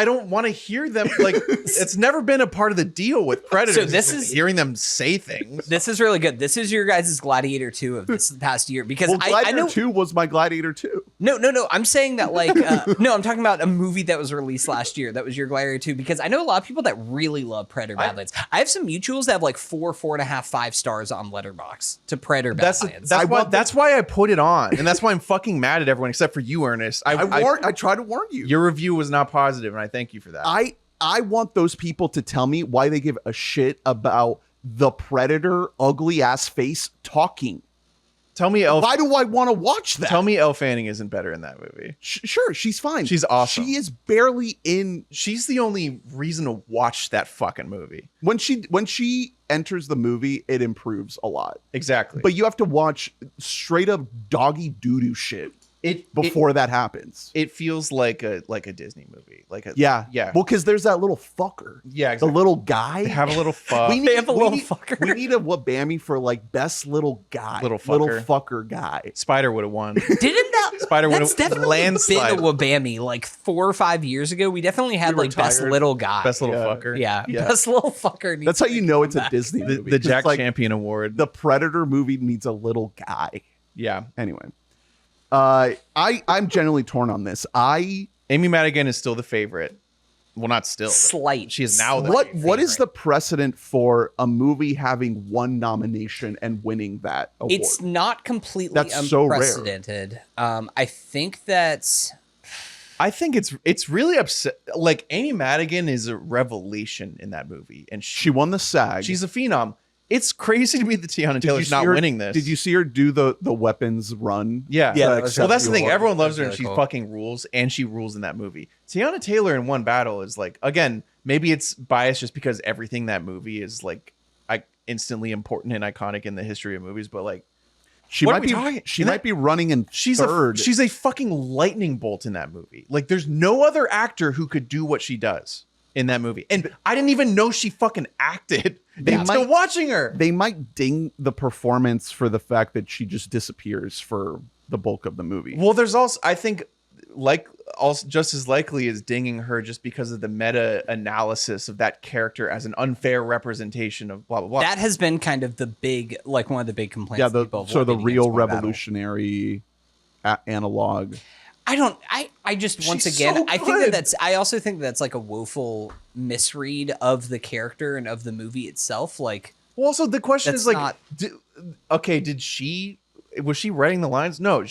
don't want to hear them. Like, it's never been a part of the deal with Predators. So this is- hearing them say things. This is really good. This is your guys' Gladiator 2 of this past year because Well, I Gladiator know 2 was my Gladiator 2. No. I'm saying that like no, I'm talking about a movie that was released last year. That was your Gladiator 2 because I know a lot of people that really love Predator Badlands. I have some mutuals that have like 4.5, 5 stars on Letterboxd to Predator Badlands. That's why I put it on, and that's why I'm fucking mad at everyone except for you, Ernest. I tried to warn you. Your review was not positive, and I thank you for that. I want those people to tell me why they give a shit about the Predator ugly ass face talking. Tell me, Why do I want to watch that? Tell me, Elle Fanning isn't better in that movie. Sure, she's fine. She's awesome. She is barely in. She's the only reason to watch that fucking movie. When she enters the movie, it improves a lot. Exactly. But you have to watch straight up doggy doo-doo shit before that happens. It feels like a Disney movie. Yeah. Well, because there's that little fucker. Yeah, exactly. The little guy. They have a little fuck. They have a little fucker. We need a WBAM for like best little guy. Little fucker guy. Spider would have won. Didn't that Spider would that's have definitely landslide. been a Wabammy like 4 or 5 years ago. We definitely had We like best retired. little guy. Best little fucker. yeah, Yeah. best little fucker. needs That's how to you know it's come a back. Disney movie. The Just Jack like Champion Award. the Predator movie needs a little guy. Yeah. Anyway, I'm generally torn on this. Amy Madigan is still the favorite. Well, not still. but Slight. She is now the What is favorite. the precedent for a movie having one nomination and winning that award? It's not completely That's so rare. unprecedented. I think that's I think it's really upset. Like, Amy Madigan is a revelation in that movie, and She won the SAG. she's a phenom. It's crazy to me that Tiana Did you Taylor's see not her- winning this. Did you see her do the weapons run? Yeah. Yeah, To that was- Well, accept that's the thing. award? Everyone loves her, That's and she really cool. fucking rules, and she rules in that movie. Tiana Taylor in one battle is like, again, maybe it's biased just because everything that movie is like instantly important and iconic in the history of movies, but like, She What might are we be. talking- She and might that- be running in she's third. she's a fucking lightning bolt in that movie. Like, there's no other actor who could do what she does in that movie, and I didn't even know she fucking acted until watching her. They might ding the performance for the fact that she just disappears for the bulk of the movie. Well, there's also, I think, like, also just as likely as dinging her just because of the meta analysis of that character as an unfair representation of blah blah blah. that has been kind of the big like one of the big complaints. Yeah, that people have the levied real against One Battle. revolutionary analog. I just once She's again so I think good. I also think that's like a woeful misread of the character and of the movie itself. Like, Well, also the question That's is like, not- was she writing the lines? No,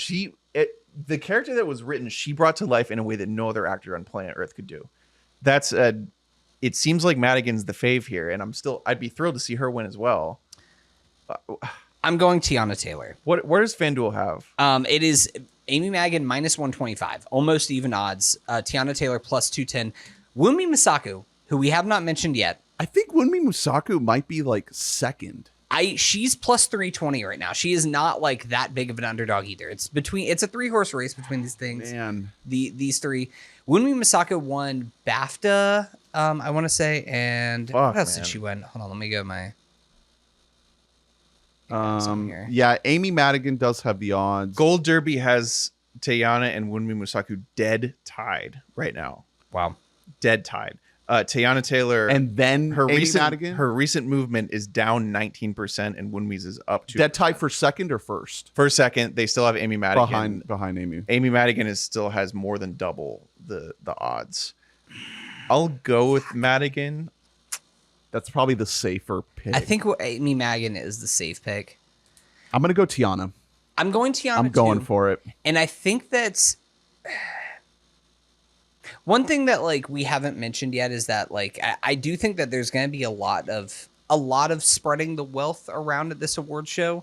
the character that was written, she brought to life in a way that no other actor on planet Earth could do. That's it seems like Madigan's the fave here, and I'd be thrilled to see her win as well. I'm going Tiana Taylor. Where does FanDuel have? It is Amy Madigan minus 125, almost even odds. Tiana Taylor plus 210. Wunmi Masaku, who we have not mentioned yet. I think Wunmi Musaku might be like second. She's plus 320 right now. She is not like that big of an underdog either. It's a 3-horse race between these things. Man, These three. Wunmi Masaku won BAFTA, I want to say, and Fuck, what else man. did she win? Hold on, let me go my. here. yeah, Amy Madigan does have the odds. Gold Derby has Teyana and Wunmi Musaku dead tied right now. Wow. Dead tied. Teyana Taylor and then her Amy recent Madigan, her recent movement is down 19%, and Wunmi's is up to dead tie for second or first for second. They still have Amy Madigan. behind Amy. Amy Madigan still has more than double the odds. I'll go with Madigan. That's probably the safer pick. I think Amy Madigan is the safe pick. I'm gonna go Tiana. I'm going Tiana. I'm going too. for it. And I think that's one thing that like we haven't mentioned yet is that like I do think that there's going to be a lot of spreading the wealth around at this award show.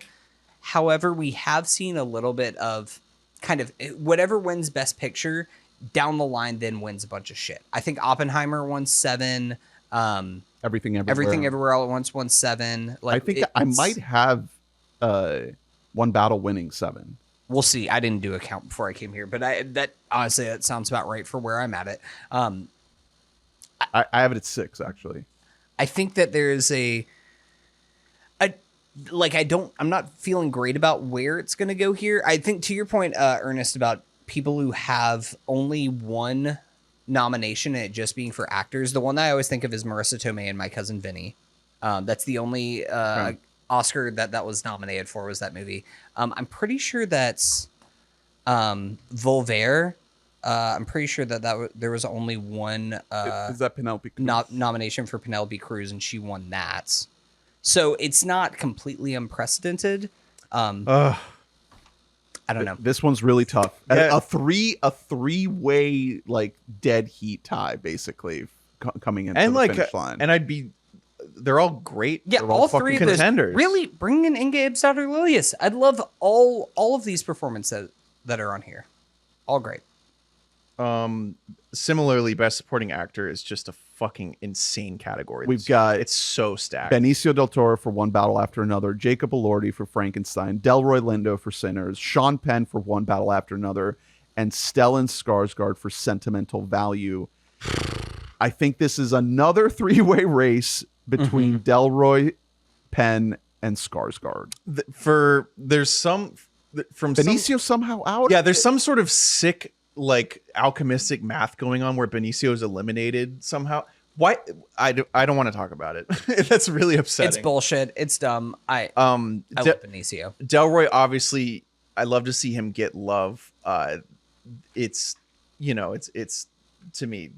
However, we have seen a little bit of kind of whatever wins Best Picture down the line then wins a bunch of shit. I think Oppenheimer won 7. Everything everywhere. Everything Everywhere All at Once won 7. Like I think I might have One Battle winning 7. We'll see. I didn't do a count before I came here, but that honestly that sounds about right for where I'm at it. I have it at 6 actually. I think that there's like I'm not feeling great about where it's going to go here. I think to your point, Ernest, about people who have only one nomination and it just being for actors. The one that I always think of is Marissa Tomei and My Cousin Vinny. That's the only Oscar that was nominated for was that movie. I'm pretty sure that's Voltaire. I'm pretty sure that there was only one is that Penelope Cruz? Nomination for Penelope Cruz, and she won that. So it's not completely unprecedented. I don't know. This one's really tough. Yeah. A three-way like dead heat tie, basically coming into And the like, finish line. and they're all great. Yeah, They're all fucking three of those. contenders. Really, bring in Inge Absauter-Lilius. I'd love all of these performances that are on here. All great. Similarly, best supporting actor is just a fucking insane category. We've got it's so stacked. Benicio del Toro for One Battle After Another, Jacob Elordi for Frankenstein, Delroy Lindo for Sinners, Sean Penn for One Battle After Another, and Stellan Skarsgård for Sentimental Value. I think this is another three-way race between Delroy, Penn, and Skarsgård. There's some from Benicio somehow out. Yeah, there's some sort of sick like alchemistic math going on where Benicio is eliminated somehow. Why? I don't want to talk about it. That's really upsetting. It's bullshit. It's dumb. I love Benicio. Delroy, obviously, I love to see him get love. It's to me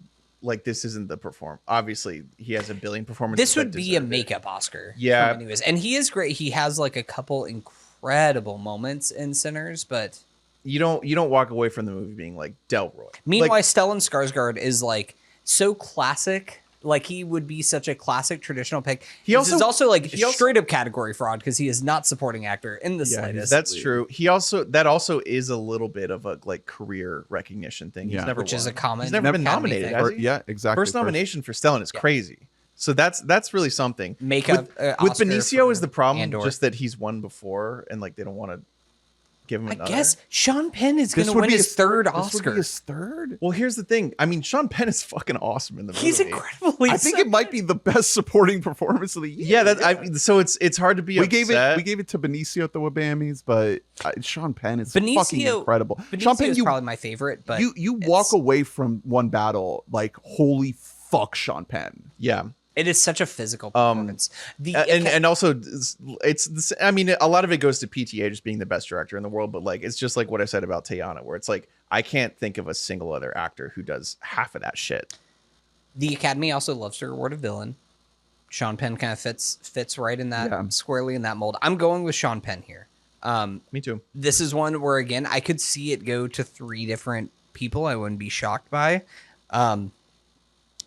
like this isn't the perform. Obviously, he has a billion performances. This would be a makeup Oscar. Yeah. Anyways, and he is great. He has like a couple incredible moments in Sinners, but you don't walk away from the movie being like Delroy. Meanwhile, Stellan Skarsgård is like so classic. Like he would be such a classic traditional pick. He is also like straight up category fraud because he is not supporting actor in the slightest. That's true. That also is a little bit of a like career recognition thing. He's never which is a common. He's never been nominated. Has he? Yeah, exactly. First nomination for Stellan is crazy. So that's really something. Makeup with Benicio is the problem, just that he's won before and like they don't want to give him another. I guess Sean Penn is going to win his third Oscar. This would be his third? Well, here's the thing. I mean, Sean Penn is fucking awesome in the movie. He's incredibly. I think it might be the best supporting performance of the year. Yeah, so it's hard to be upset. We gave it to Benicio at the WBAMs, but Sean Penn is fucking incredible. Sean Penn is probably my favorite, but you walk away from One Battle like holy fuck, Sean Penn. Yeah. It is such a physical performance. And also, it's. I mean, a lot of it goes to PTA just being the best director in the world, but like it's just like what I said about Teyana, where it's like I can't think of a single other actor who does half of that shit. The Academy also loves to reward a villain. Sean Penn kind of fits right in that squarely in that mold. I'm going with Sean Penn here. Me too. This is one where again I could see it go to 3 different people. I wouldn't be shocked by.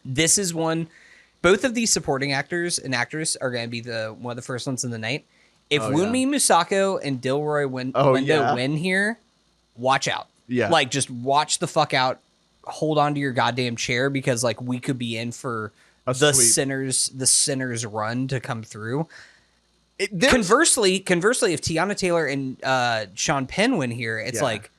This is one. Both of these supporting actors and actress are going to be one of the first ones in the night. If Wunmi Musako and Delroy Lindo win here, watch out. Yeah. Like, just watch the fuck out. Hold on to your goddamn chair because, like, we could be in for the Sinners run to come through. Conversely, if Tiana Taylor and Sean Penn win here, it's like,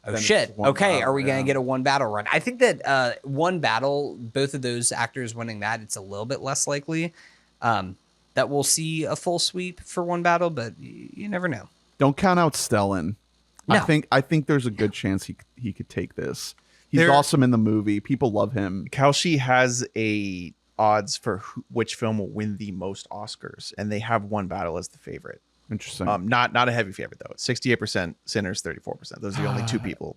oh shit. Okay, are we going to get a One Battle run? I think that One Battle, both of those actors winning that, it's a little bit less likely that we'll see a full sweep for One Battle, but you never know. Don't count out Stellan. No. I think there's a good chance he could take this. He's awesome in the movie. People love him. Kalshi has a odds for which film will win the most Oscars, and they have One Battle as the favorite. Interesting. Not a heavy favorite though. 68%, Sinners 34%. Those are the only 2 people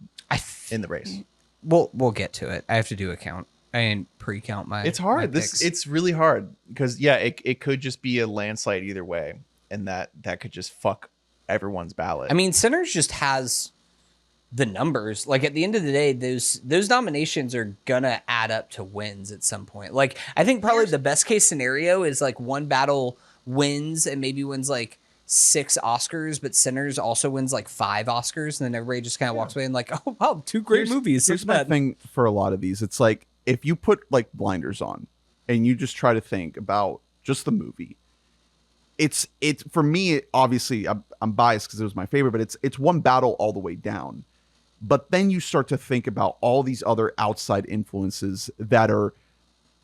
in the race. We'll get to it. I have to do a count. I didn't pre-count my. It's hard. My picks. It's really hard because it could just be a landslide either way, and that could just fuck everyone's ballot. I mean, Sinners just has the numbers. Like at the end of the day, those nominations are gonna add up to wins at some point. Like I think probably the best case scenario is like One Battle wins and maybe wins like 6 Oscars, but Sinners also wins like 5 Oscars, and then everybody just kind of walks away and like, oh wow, 2 great movies. Here's my thing for a lot of these. It's like if you put like blinders on and you just try to think about just the movie. It's for me, obviously I'm biased because it was my favorite, but it's One Battle all the way down. But then you start to think about all these other outside influences that are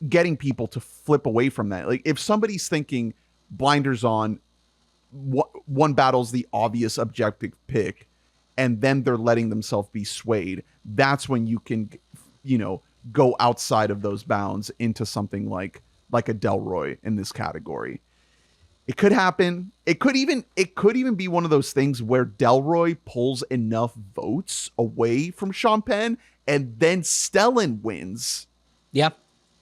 getting people to flip away from that. Like if somebody's thinking blinders on, one battle's the obvious objective pick, and then they're letting themselves be swayed. That's when you can, go outside of those bounds into something like a Delroy in this category. It could happen. It could even be one of those things where Delroy pulls enough votes away from Sean Penn, and then Stellan wins. Yeah,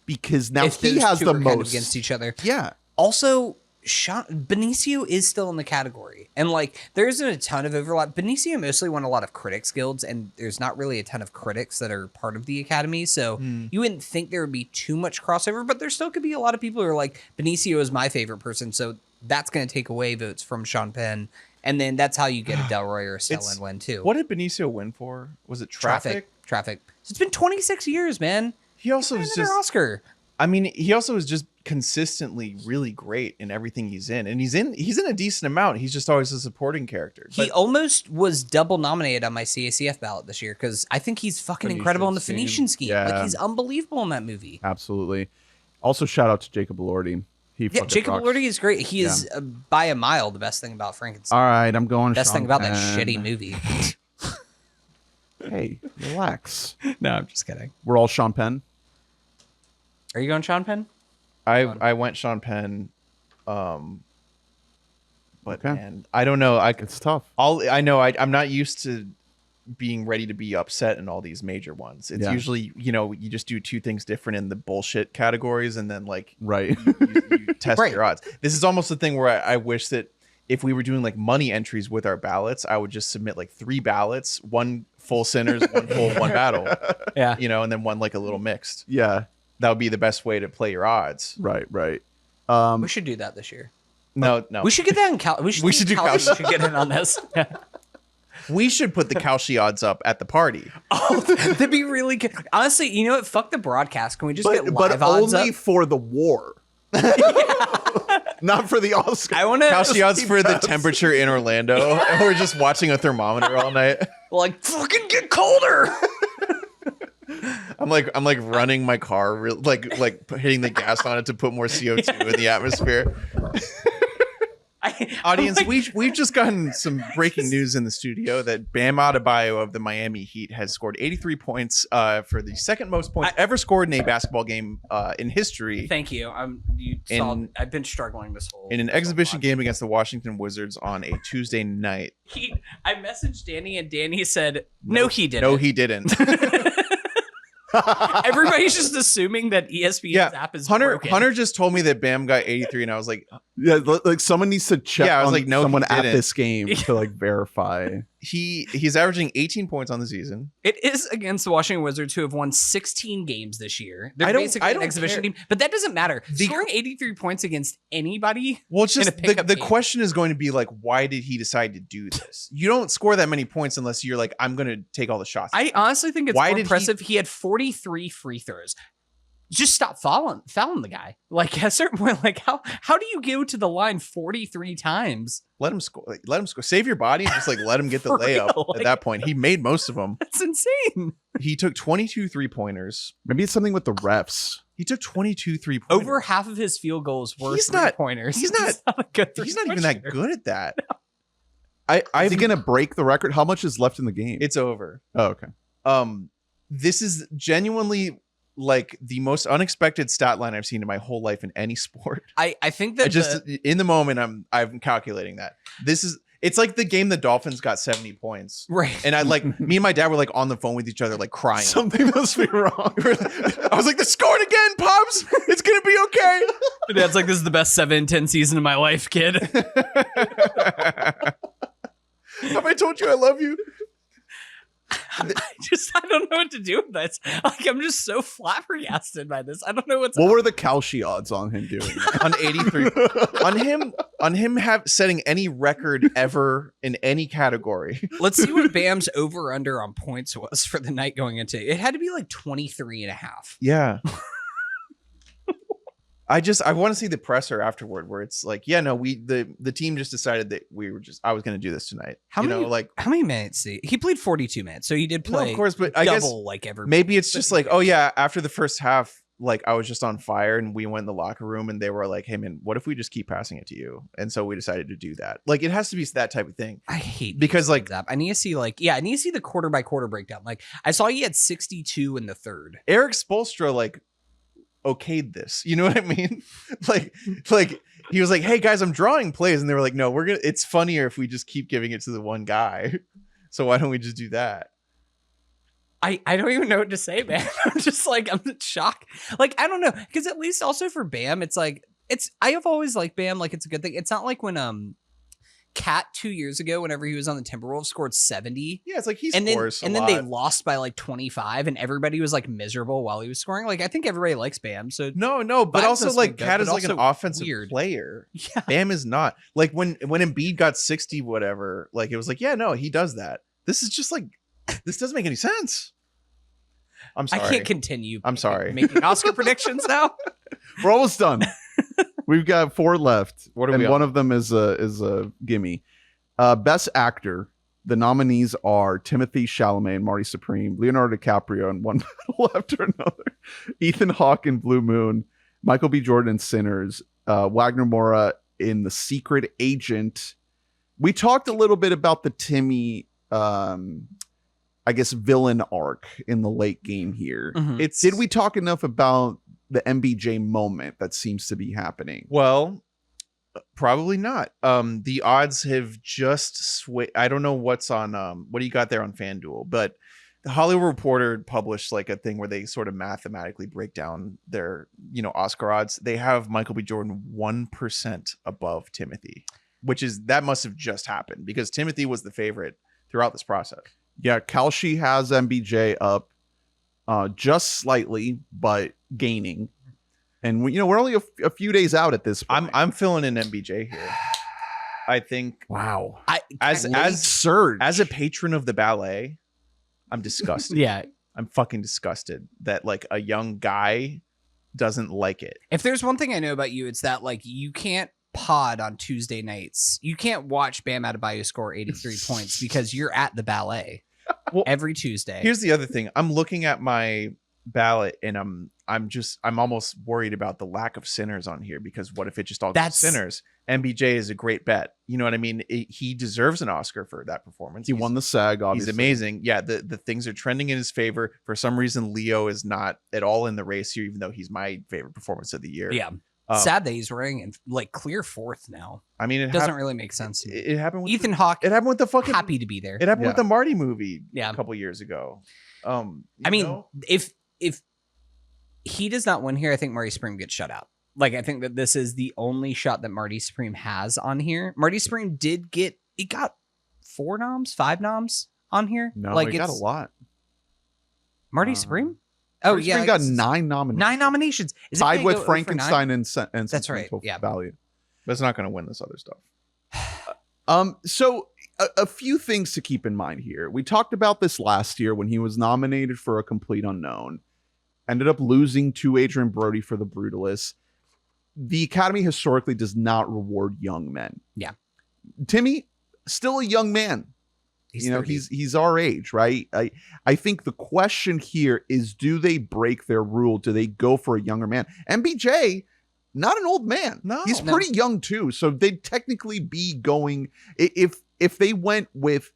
because now if he those has two the are kind of most against each other. Yeah. Also, Benicio is still in the category, and there isn't a ton of overlap. Benicio mostly won a lot of critics guilds, and there's not really a ton of critics that are part of the academy, so you wouldn't think there would be too much crossover, but there still could be a lot of people who are like, Benicio is my favorite person, so that's going to take away votes from Sean Penn, and then that's how you get a Delroy or a Stellan win too. What did Benicio win for? Was it Traffic? Traffic. So it's been 26 years, man. He also was just Oscar. I mean, he also is just consistently really great in everything he's in, and he's in a decent amount. He's just always a supporting character. He almost was double nominated on my CACF ballot this year because I think he's fucking incredible in the Phoenician scheme. Yeah. He's unbelievable in that movie. Absolutely. Also, shout out to Jacob Elordi. Jacob Elordi is great. He is by a mile the best thing about Frankenstein. All right, I'm going. Best Sean thing about Penn. that shitty movie. Hey, relax. No, I'm just kidding. We're all Sean Penn. Are you going Sean Penn? I went Sean Penn, but Okay. man, I don't know. It's tough. I'm not used to being ready to be upset in all these major ones. It's usually you just do two things different in the bullshit categories, and then Right. you test your odds. This is almost the thing where I wish that if we were doing money entries with our ballots, I would just submit 3 ballots, one full sinners, one full one battle. Yeah. And then one a little mixed. Yeah. That would be the best way to play your odds. Right. We should do that this year. No. We should get that in Cal. We should do Cal. Should get in on this. We should put the Cauchy odds up at the party. Oh, that'd be really good. Honestly, you know what? Fuck the broadcast. Can we just get live But odds only up? for the war. Not for the Oscar. I want to Cauchy odds for the temperature in Orlando. And we're just watching a thermometer all night. fucking get colder. I'm running my car, hitting the gas on it to put more CO2 in the atmosphere. Audience, we've just gotten some breaking news in the studio that Bam Adebayo of the Miami Heat has scored 83 points for the second most points ever scored in a basketball game in history. Thank you. I've been struggling this whole in an exhibition game against the Washington Wizards on a Tuesday night. I messaged Danny, and Danny said, "No, he didn't." No, he didn't. Everybody's just assuming that ESPN's app is broken. Hunter just told me that Bam got 83, and I was like, yeah, someone needs to check I was on no, someone he at didn't. this game to verify. He's averaging 18 points on the season. It is against the Washington Wizards, who have won 16 games this year. They're I don't basically an exhibition care. team, but that doesn't matter. Scoring 83 points against anybody. Well, it's in just a pickup the game. question is going to be why did he decide to do this? You don't score that many points unless you're I'm going to take all the shots. I honestly think it's Why more did impressive. He had 43 free throws. Just stop fouling the guy. At a certain point, how do you go to the line 43 times? Let him score. Let him score. Save your body and just let him get the For layup. real, At that point, he made most of them. That's insane. He took 22 3-pointers. Maybe it's something with the refs. He took 22 3-pointers. Over half of his field goals were He's not- pointers. he's not- a good He's not even three-point that shooter. good at that. Is he going to break the record? How much is left in the game? It's over. Oh, okay. This is genuinely the most unexpected stat line I've seen in my whole life in any sport. I think that In the moment I'm calculating that. It's like the game the Dolphins got 70 points. right. And I me and my dad were on the phone with each other crying. Something must be wrong. I was they scored again, Pops. It's gonna be okay. My dad's this is the best 7-10 season of my life, kid. Have I told you I love you? I don't know what to do with this. I'm just so flabbergasted by this. I don't know what's What were the Cauchy odds on him doing that? On 83. on him setting any record ever in any category. Let's see what Bam's over under on points was for the night going into it. It had to be 23 and a half. Yeah. I want to see the presser afterward where it's the team just decided that I was going to do this tonight. How many minutes he played 42 minutes, so he did play of course, but double I guess everybody. maybe it's just after the first half, like I was just on fire, and we went in the locker room, and they were like, "Hey man, what if we just keep passing it to you?" And so we decided to do that. Like it has to be that type of thing. I hate because like I need to see I need to see the quarter by quarter breakdown. Like I saw he had 62 in the third. Eric Spoelstra like okayed this. You know what I mean? like he was like, "Hey guys, I'm drawing plays," and they were like, "No, it's funnier if we just keep giving it to the one guy. So why don't we just do that?" I don't even know what to say, man. I'm just like, I'm shocked. Like, I don't know. Because at least also for BAM, it's like, I have always liked BAM. Like, it's a good thing. It's not like when Cat 2 years ago, whenever he was on the Timberwolves, scored 70. Yeah, it's like he scores a and lot. then they lost by like 25, and everybody was like miserable while he was scoring. Like, I think everybody likes BAM. So no, but also like Cat is like an offensive player. Yeah. BAM is not. Like when Embiid got 60, whatever, like it was like, yeah, no, he does that. This is just like, this doesn't make any sense. I'm sorry. I can't continue. I'm sorry. Making Oscar predictions now. We're almost done. We've got 4 left. What are and we one on? of them is a gimme. Best actor. The nominees are Timothée Chalamet and Marty Supreme, Leonardo DiCaprio in One Battle After Another, Ethan Hawke in Blue Moon, Michael B. Jordan in Sinners, Wagner Moura in The Secret Agent. We talked a little bit about the Timmy I guess villain arc in the late game here. Mhm. Did we talk enough about the MBJ moment that seems to be happening? Well, probably not. The odds have just swayed. I don't know what's on what do you got there on FanDuel, but the Hollywood Reporter published like a thing where they sort of mathematically break down their, Oscar odds. They have Michael B. Jordan 1% above Timothy, that must have just happened because Timothy was the favorite throughout this process. Yeah, Kalshi has MBJ up just slightly, but gaining. And we're only a few days out at this point. I'm filling in MBJ here. I think wow. As surge as a patron of the ballet, I'm disgusted. Yeah. I'm fucking disgusted that like a young guy doesn't like it. If there's one thing I know about you, it's that like you can't pod on Tuesday nights. You can't watch Bam Adebayo score 83 points because you're at the ballet every Tuesday. Here's the other thing. I'm looking at my ballot and I'm almost worried about the lack of Sinners on here because what if it just all goes Sinners? MBJ is a great bet. You know what I mean? He deserves an Oscar for that performance. He won the SAG, obviously. He's amazing. Yeah, the things are trending in his favor. For some reason, Leo is not at all in the race here, even though he's my favorite performance of the year. Yeah. Sad that he's wearing in like clear 4th now. I mean, it doesn't really make sense. It happened with Ethan Hawke. It happened with the fucking happy to be there. It happened with the Marty movie a couple years ago. I mean, if he does not win here, I think Marty Supreme gets shut out. Like, I think that this is the only shot that Marty Supreme has on here. Marty Supreme got 5 noms on here. No, like he got a lot. Marty Supreme? Oh, yeah. He got 9 nominations. 9 nominations. Is tied with Frankenstein and That's right. Yeah. Value. But it's not going to win this other stuff. So a few things to keep in mind here. We talked about this last year when he was nominated for A Complete Unknown. Ended up losing to Adrian Brody for The Brutalist. The Academy historically does not reward young men. Yeah. Timmy, still a young man. He's our age, right? I think the question here is, do they break their rule? Do they go for a younger man? MBJ, not an old man. No, he's pretty young too. So they'd technically be going if they went with.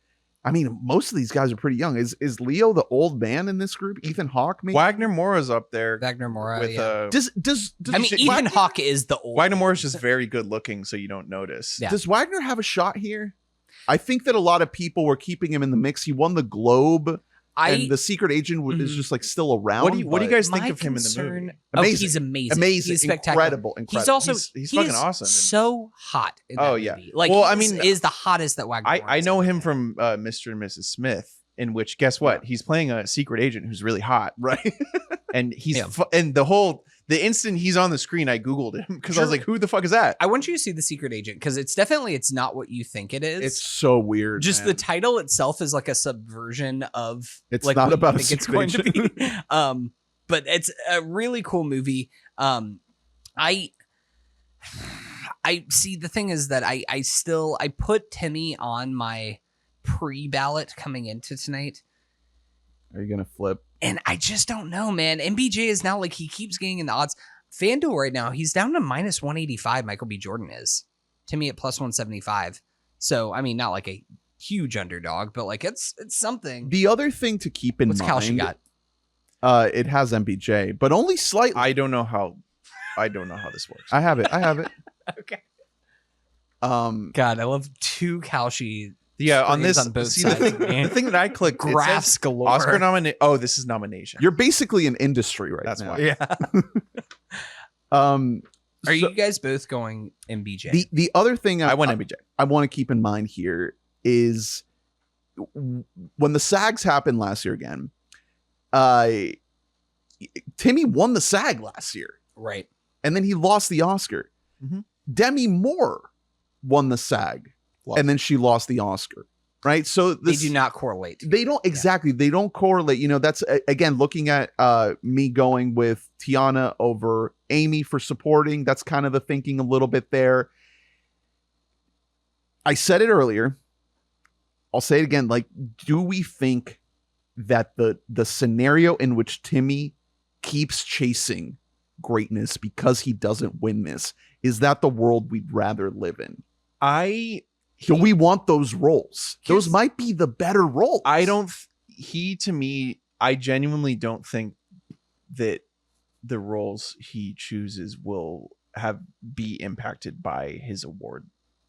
I mean, most of these guys are pretty young. Is Leo the old man in this group? Ethan Hawke, maybe? Wagner Moura's up there. Wagner Moura. With Ethan Hawke is the old. Wagner Moura's just very good looking, so you don't notice. Yeah. Does Wagner have a shot here? I think that a lot of people were keeping him in the mix. He won the Globe, and The Secret Agent is just like still around. What do you guys think of him in the movie? Amazing. He's amazing. He's spectacular. Incredible. He's also he's fucking awesome. So hot. In that movie. Like, is the hottest that Wagner. I know him from Mr. and Mrs. Smith. In which, guess what? He's playing a secret agent who's really hot, right? And he's and the instant he's on the screen, I Googled him because I was like, who the fuck is that? I want you to see The Secret Agent because it's not what you think it is. It's so weird. Just the title itself is like a subversion of it's like not what about you think it's going to be. But it's a really cool movie. I see, the thing is that I put Timmy on my pre-ballot coming into tonight. Are you gonna flip? And I just don't know, man. MBJ is now like, he keeps getting in the odds. FanDuel right now, he's down to minus 185. Michael B. Jordan is. Timmy at plus 175. So, I mean, not like a huge underdog, but like it's something. The other thing to keep in What's mind, Kalshi got? It has MBJ, but only slightly. I don't know how this works. I have it. Okay. God, I love two Kalshi. Yeah, on screens this, on both see, sides, the man. thing that I clicked, it Graphs says galore. Oscar nomination. Oh, this is nomination. you're basically an industry right That's now. why. Yeah. Are you guys both going MBJ? The other thing I went MBJ. I want to keep in mind here is when the SAGs happened last year again, Timmy won the SAG last year, Right. and then he lost the Oscar. Mhm. Demi Moore won the SAG, Lost. and then she lost the Oscar. Right, so They do not correlate. They don't exactly. They don't correlate. You know, that's again looking at me going with Tiana over Amy for supporting. That's kind of the thinking a little bit there. I said it earlier. I'll say it again. Like, do we think that the scenario in which Timmy keeps chasing greatness because he doesn't win this, is that the world we'd rather live in? Do we want those roles? Those might be the better roles. To me, I genuinely don't think that the roles he chooses will be impacted by his award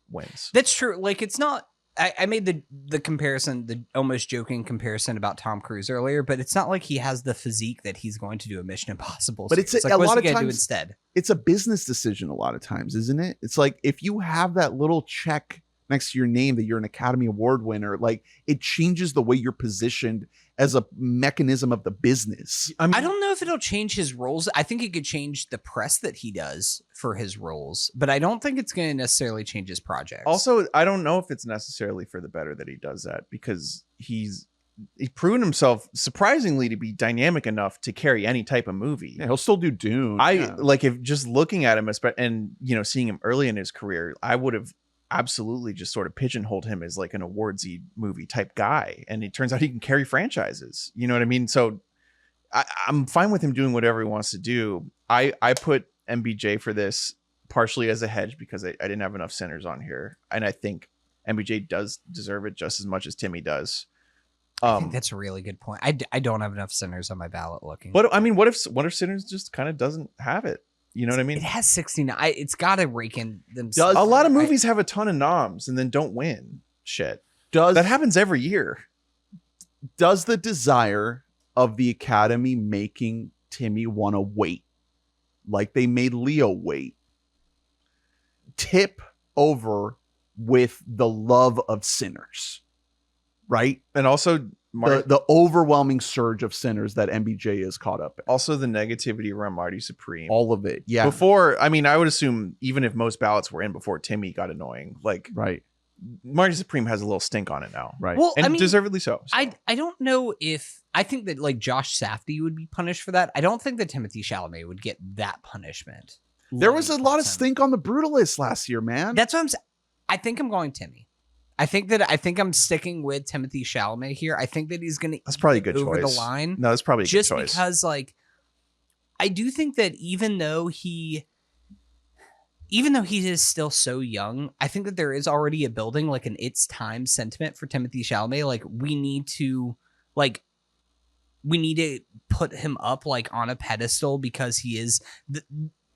wins. That's true. Like, it's not. I made the comparison, the almost joking comparison about Tom Cruise earlier, but it's not like he has the physique that he's going to do a Mission Impossible. But it's series. a Like, what's lot he of gonna do times instead. it's a business decision a lot of times, isn't it? It's like if you have that little check next to your name that you're an Academy Award winner, like it changes the way you're positioned as a mechanism of the business. I mean, I don't know if it'll change his roles. I think it could change the press that he does for his roles, but I don't think it's going to necessarily change his projects. also, I don't know if it's necessarily for the better that he does that, because he's proven himself surprisingly to be dynamic enough to carry any type of movie. Yeah, he'll still do Dune. Like, if just looking at him and seeing him early in his career, I would have absolutely just sort of pigeonholed him as like an awardsy movie type guy, and it turns out he can carry franchises. You know what I mean? So I'm fine with him doing whatever he wants to do. I put MBJ for this partially as a hedge because I didn't have enough Sinners on here, and I think MBJ does deserve it just as much as Timmy does. I think that's a really good point. I don't have enough Sinners on my ballot looking. But I mean, what if Sinners just kind of doesn't have it? You know what I mean? It has 69. It's got to rake in themselves. A lot of movies have a ton of noms and then don't win shit. That happens every year. Does the desire of the Academy making Timmy want to wait, like they made Leo wait, tip over with the love of Sinners, right? And also the overwhelming surge of Sinners that MBJ is caught up in. Also the negativity around Marty Supreme. All of it. Yeah. Before, I mean, I would assume even if most ballots were in before Timmy got annoying, like right. Marty Supreme has a little stink on it now. Right. Well, and I mean, deservedly so. I don't know if I think that like Josh Safdie would be punished for that. I don't think that Timothée Chalamet would get that punishment. There was a lot of stink on the Brutalist last year, man. That's what I'm saying. I think I'm going Timmy. I think I'm sticking with Timothée Chalamet here. I think that he's going to. That's probably a good over choice. The line. No, that's probably a just good choice. Because like, I do think that even though he is still so young, I think that there is already a building like an it's time sentiment for Timothée Chalamet. Like we need to put him up like on a pedestal because he is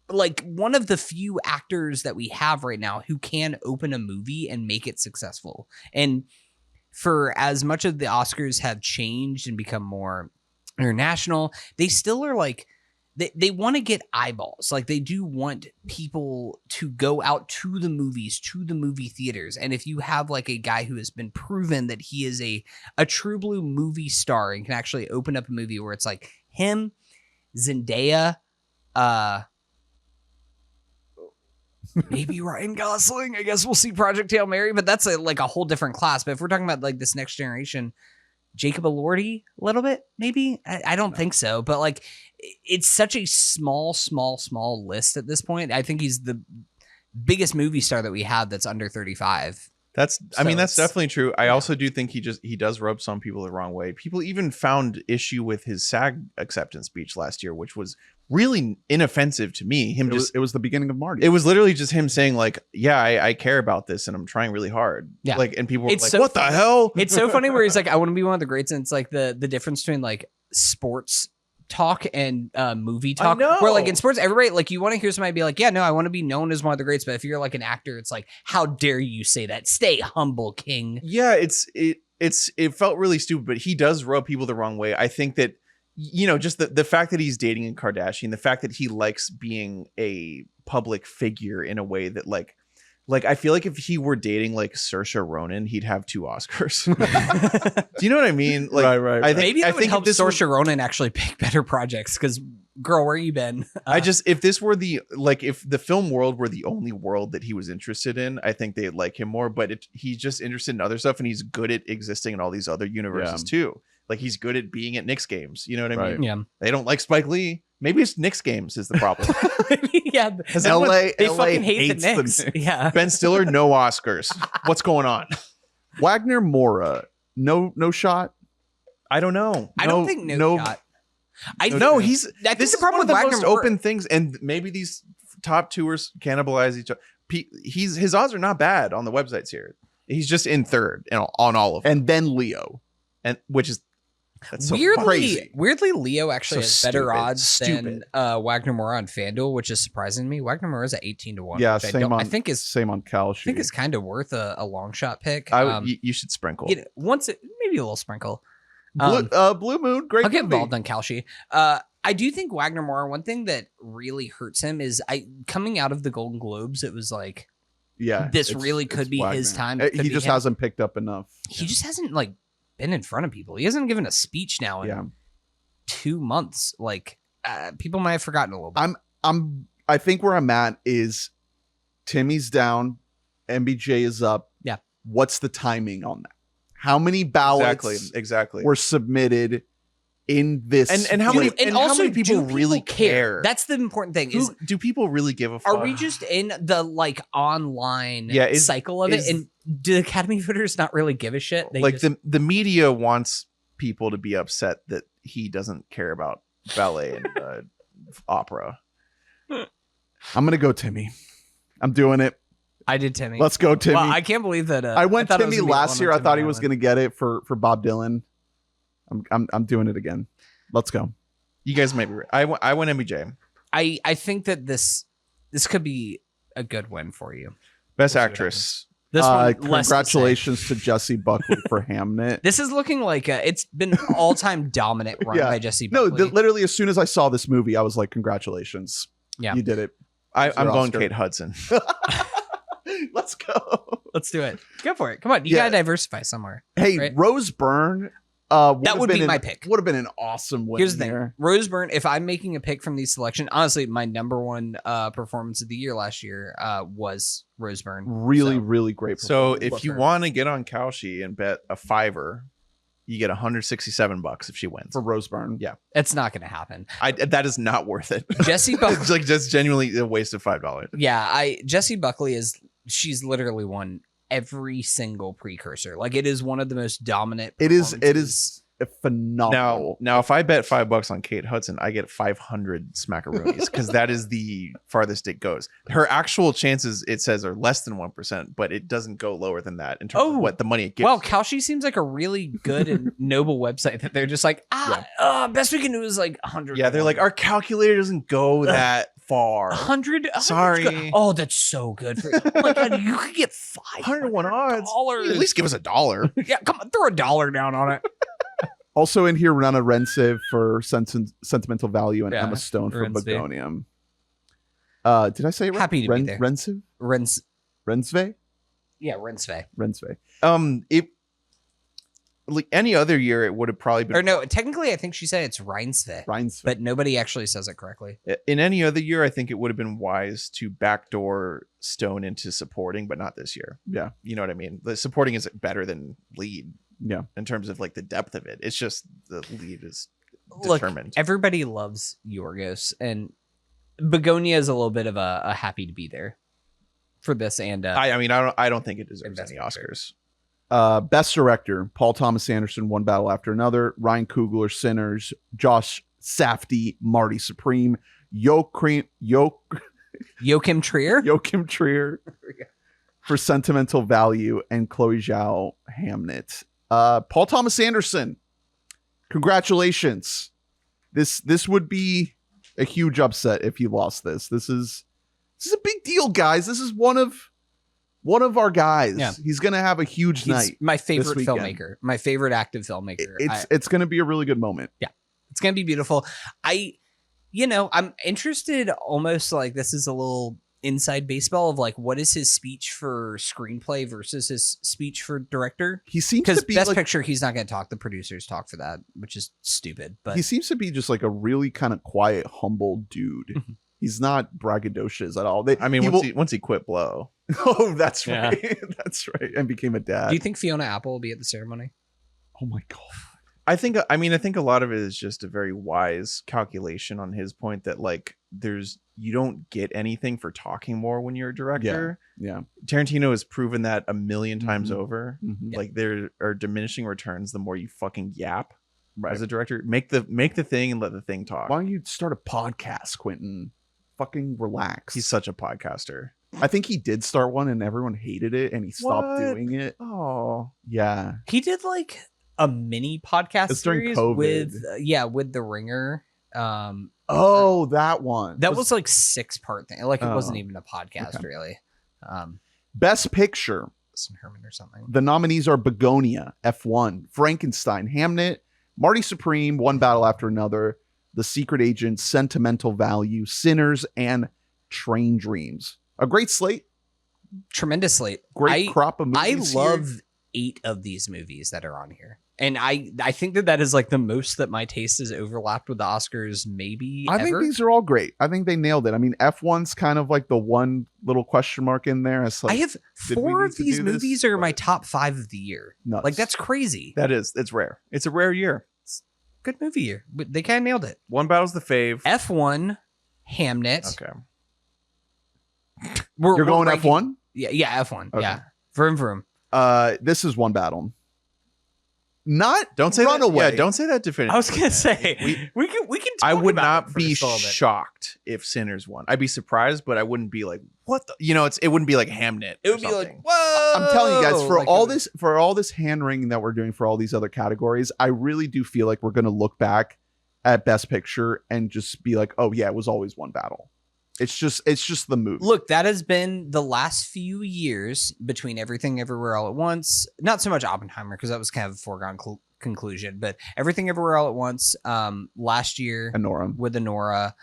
like one of the few actors that we have right now who can open a movie and make it successful. And for as much of the Oscars have changed and become more international, they still are like, they want to get eyeballs. Like they do want people to go out to the movies, to the movie theaters. And if you have like a guy who has been proven that he is a true blue movie star and can actually open up a movie where it's like him, Zendaya, maybe Ryan Gosling. I guess we'll see Project Hail Mary, but that's like a whole different class. But if we're talking about like this next generation, Jacob Elordi, a little bit, maybe. I don't think so, but like it's such a small list at this point. I think he's the biggest movie star that we have that's under 35. I mean, that's it's- definitely true. I yeah. also do think he does rub some people the wrong way. People even found issue with his SAG acceptance speech last year, which was really inoffensive to me. It was the beginning of Marty. It was literally just him saying like, yeah, I care about this and I'm trying really hard. Yeah. Like, and people were It's like, so what the funny. hell? It's so funny where he's like, I want to be one of the greats, and it's like the difference between like sports talk and movie talk. know. Where like in sports, everybody like you want to hear somebody be like, yeah, no, I want to be known as one of the greats. But if you're like an actor, it's like, how dare you say that? Stay humble, king. Yeah, it felt really stupid, but he does rub people the wrong way. I think that, you know, just the fact that he's dating a Kardashian, the fact that he likes being a public figure in a way that like I feel like if he were dating like Saoirse Ronan, he'd have 2 Oscars. Do you know what I mean? Like, right. I think, Maybe that I would think help if this was- Saoirse Ronan actually pick better projects. Because girl, where you been? if this were if the film world were the only world that he was interested in, I think they'd like him more. But he's just interested in other stuff, and he's good at existing in all these other universes too. Like he's good at being at Knicks games. You know what I mean? Yeah. They don't like Spike Lee. Maybe it's Knicks games is the problem. Yeah. Has LA, They LA fucking hate hates the Knicks. Yeah. Ben Stiller, no Oscars. What's going on? Wagner Moura, no shot. I don't know. I don't think no shot. No, he's I think this the is problem one of the with most Wagner Moura- open things, and maybe these top tours cannibalize each other. His odds are not bad on the websites here. He's just in third on all of them, And then Leo. and which is that's so weirdly, crazy. Leo actually So has better stupid. odds Stupid. than Wagner Moura on FanDuel, which is surprising to me. Wagner Moura is at 18-1. Yeah, which same on. I think is same on Kalshi. I think it's kind of worth a long shot pick. You should sprinkle. Maybe a little sprinkle. Blue Moon, great. I'll get movie. involved on Kalshi. I do think Wagner Moura. One thing that really hurts him is coming out of the Golden Globes. It was like, Yeah, this it's- really could it's be his Wagner. time. It could He be just him. hasn't picked up enough. He just hasn't like been in front of people. He hasn't given a speech now in 2 months. Like people might have forgotten a little bit. I think where I'm at is Timmy's down, MBJ is up. Yeah. What's the timing on that? How many ballots Exactly. were submitted in this? And how many and and how also, many people do really care? That's the important thing. Is Do people really give a fuck? are we just in the like online Yeah, cycle of it? And do the Academy voters not really give a shit? They like just, the media wants people to be upset that he doesn't care about ballet and opera. I'm gonna go Timmy. I'm doing it. I did Timmy. Let's go Timmy. Well, I can't believe that. I went thought it was Timmy gonna be last one year. on I thought he Timmy was Island. gonna get it for Bob Dylan. I'm doing it again. Let's go. You guys might be right. I went MBJ. I think that this could be a good win for you. Best We'll see what actress. This one, less to say. Congratulations to Jessie Buckley for Hamnet. This is looking like it's been all-time dominant run Yeah. by Jesse No, Buckley. literally, as soon as I saw this movie, I was like, "Congratulations, Yeah. you did it." I'm your going Oscar. Kate Hudson. Let's go. Let's do it. Go for it. Come on, you Yeah. gotta diversify somewhere. Hey, Right. Rose Byrne. That would be my pick. Would have been an awesome win. Here's the thing, there. Rose Byrne. If I'm making a pick from these selection, honestly, my number one performance of the year last year was Rose Byrne. Really, So- really great. So performance. if you want to get on Kalshi and bet a $5, you get $167 if she wins. for Rose Byrne, Yeah. It's not gonna happen. That is not worth it. Jesse Buckley. It's like just genuinely a waste of $5. Yeah, Jessie Buckley she's literally won every single precursor. Like it is one of the most dominant. it is performances. phenomenal. Now, if I bet $5 on Kate Hudson, I get 500 smackaroonies because that is the farthest it goes. Her actual chances, it says, are less than 1%, but it doesn't go lower than that in terms of what the money it gives. Well, Kalshi seems like a really good and noble website that they're just like, best we can do is like 100. Yeah, they're like, our calculator doesn't go that far. 100. Sorry. Oh, that's so good for you. Oh my god, you could get 101 odds. $500. At least give us $1. Yeah, come on, throw $1 down on it. Also in here, Rana Rensev for Sentimental Value and Yeah, Emma Stone for Rensev. Begonium. Did I say it right? Happy to be there. Rensev? Rensve? Yeah, Rinsve. Rensve. It like any other year, it would have probably been. Or no, technically, I think she said it's Reinsve, Rensve. but nobody actually says it correctly. In any other year, I think it would have been wise to backdoor Stone into supporting, but not this year. Yeah. You know what I mean? The supporting is better than lead Yeah. in terms of like the depth of it. It's just the lead is Look, determined. everybody loves Yorgos, and Begonia is a little bit of a happy to be there. for this and I don't think it deserves Best any Oscars. Best director, Paul Thomas Anderson, One Battle After Another. Ryan Coogler, Sinners. Josh Safdie, Marty Supreme. Joachim Trier. Joachim Trier for Sentimental Value, and Chloe Zhao, Hamnet. Paul Thomas Anderson, congratulations. This would be a huge upset if he lost this. This is a big deal, guys. This is one of our guys. Yeah. He's gonna have a huge night. My favorite weekend. filmmaker, my favorite active filmmaker. It's gonna be a really good moment. Yeah, it's gonna be beautiful. I'm interested. Almost like this is a little inside baseball of like, what is his speech for screenplay versus his speech for director? He seems Because to be best picture, he's not going to talk. The producers talk for that, which is stupid. But he seems to be just like a really kind of quiet, humble dude. Mhm. He's not braggadocious at all. Once he quit Blow. Oh, that's Yeah. right. That's right. And became a dad. do you think Fiona Apple will be at the ceremony? Oh my god. I think a lot of it is just a very wise calculation on his point that like you don't get anything for talking more when you're a director. Yeah. Tarantino has proven that a million times Mhm. over. Mhm. Like there are diminishing returns the more you fucking yap Right. as a director. Make the thing and let the thing talk. Why don't you start a podcast, Quentin? Fucking relax. He's such a podcaster. I think he did start one and everyone hated it and he stopped What? doing it. Oh, Yeah. He did like a mini podcast It's during series COVID. with The Ringer. Oh, that one. That was like 6-part thing. Like it Oh. wasn't even a podcast Okay. really. Best Picture. Listen Herman or something. The nominees are Begonia, F1, Frankenstein, Hamnet, Marty Supreme, One Battle After Another, The Secret Agent, Sentimental Value, Sinners, and Train Dreams. A great slate. Tremendous slate. Great crop of I movies. here. love 8 of these movies that are on here. And I think that is like the most that my taste has overlapped with the Oscars maybe I ever. think these are all great. I think they nailed it. I mean, F1's kind of like the one little question mark in there. It's like, I have did we 4 need of to these do this? movies are my But- top 5 of the year. Nuts. Like that's crazy. it's rare. It's a rare year. Good movie year. But they kind of nailed it. One Battle's the fave. F1, Hamnet. Okay. You're going ranking- F1? Yeah, F1. Okay. Yeah. Vroom vroom. This is One Battle. Not Don't say Runaway. that. Yeah, don't say that definitively. I was gonna say we can I talk would about not it be for a little bit. shocked if Sinners won. I'd be surprised, but I wouldn't be like, what the? It wouldn't be like Hamnet. It would be like, whoa! I'm telling you guys, for Like, all this hand wringing that we're doing for all these other categories, I really do feel like we're going to look back at Best Picture and just be like, oh yeah, it was always One Battle. It's just the movie. Look, that has been the last few years between Everything Everywhere All at Once. Not so much Oppenheimer because that was kind of a foregone conclusion, but Everything Everywhere All at Once. Last year And Nora. with Anora.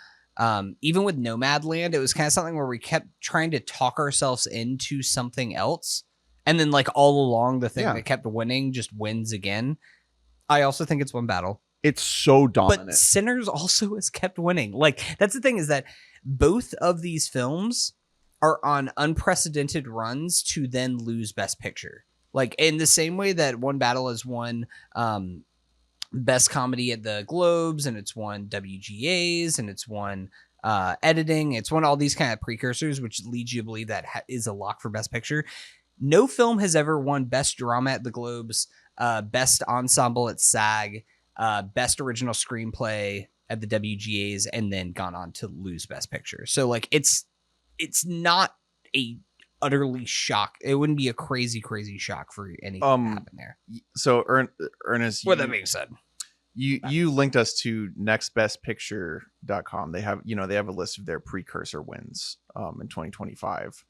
Even with Nomadland, it was kind of something where we kept trying to talk ourselves into something else. And then like all along, the thing Yeah. that kept winning just wins again. I also think it's One Battle. It's so dominant. But Sinners also has kept winning. Like that's the thing is that both of these films are on unprecedented runs to then lose Best Picture. Like in the same way that One Battle has won Best Comedy at the Globes, and it's won WGAs, and it's won editing. It's won all these kind of precursors, which leads you to believe that is a lock for Best Picture. No film has ever won Best Drama at the Globes, Best Ensemble at SAG, Best Original Screenplay at the WGAs, and then gone on to lose Best Picture. So like it's not a utterly shock. It wouldn't be a crazy shock for anything to happen there. So Ernest, With that being said, you linked us to nextbestpicture.com. They have a list of their precursor wins in 2025.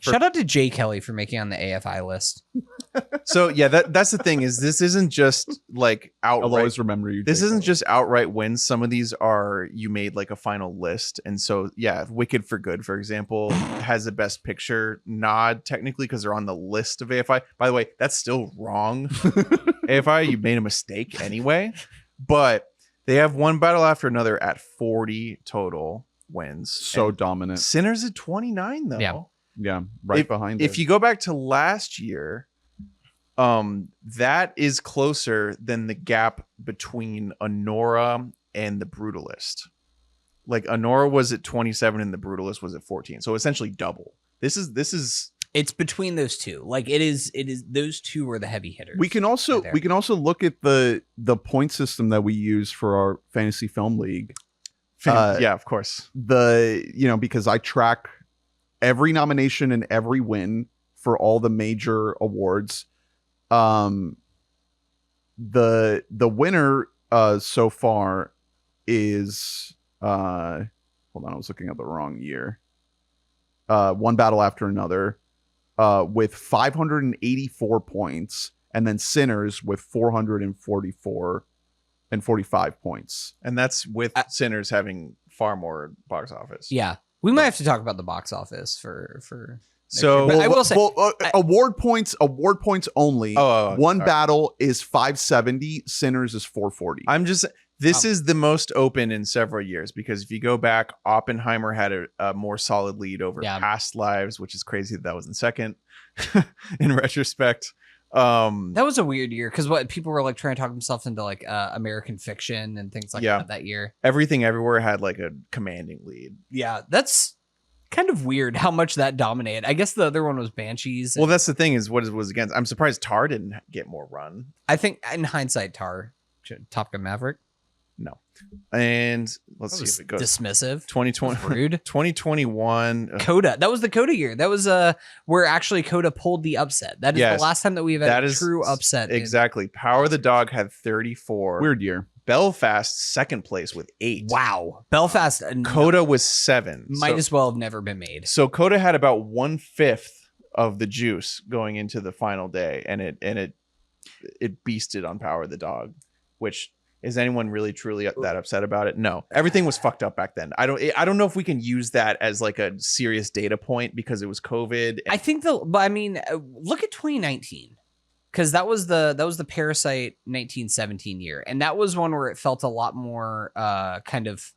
shout out to Jay Kelly for making on the AFI list. So yeah, that's the thing is this isn't just like I'll outright. always remember you. This Jake. isn't just outright wins. Some of these are you made like a final list, and so yeah, Wicked for Good, for example, has a Best Picture nod technically because they're on the list of AFI. By the way, that's still wrong. AFI, you made a mistake anyway, but they have One Battle After Another at 40 total wins. so And dominant. Sinners at 29 though. Yeah. Yeah, right behind it. If you go back to last year, that is closer than the gap between Anora and The Brutalist. Like Anora was at 27 and The Brutalist was at 14. So essentially double. This is It's between those two. Like it is those two are the heavy hitters. We can also right there. we can also look at the point system that we use for our fantasy film league. yeah, of course. Because I track every nomination and every win for all the major awards. The winner so far is hold on, I was looking at the wrong year. One Battle After Another with 584 points, and then Sinners with 444 and 45 points. And that's with Sinners having far more box office. Yeah. We might have to talk about the box office for So but I will say award points only. One sorry. Battle is 570, Sinners is 440. This is the most open in several years, because if you go back, Oppenheimer had a more solid lead over Past Lives, which is crazy that was in second in retrospect. That was a weird year because what people were like trying to talk themselves into like American Fiction and things like that year. Everything Everywhere had like a commanding lead. Yeah, that's kind of weird how much that dominated. I guess the other one was Banshees. Well, that's the thing is what it was against. I'm surprised Tar didn't get more run. I think in hindsight, Top Gun Maverick. No. And let's see if it goes dismissive. 2020 rude. 2021 Coda. That was the Coda year. That was where actually Coda pulled the upset. That is the last time that we've had a true upset. Exactly. Power of the Dog had 34. Weird year. Belfast second place with 8. Wow. Belfast. Coda was 7. Might as well have never been made. So Coda had about 1/5 of the juice going into the final day, and it beasted on Power of the Dog, which is anyone really truly that upset about it? No. Everything was fucked up back then. I don't know if we can use that as like a serious data point because it was COVID. I think but I mean, look at 2019. Because that was the Parasite 1917 year, and that was one where it felt a lot more kind of.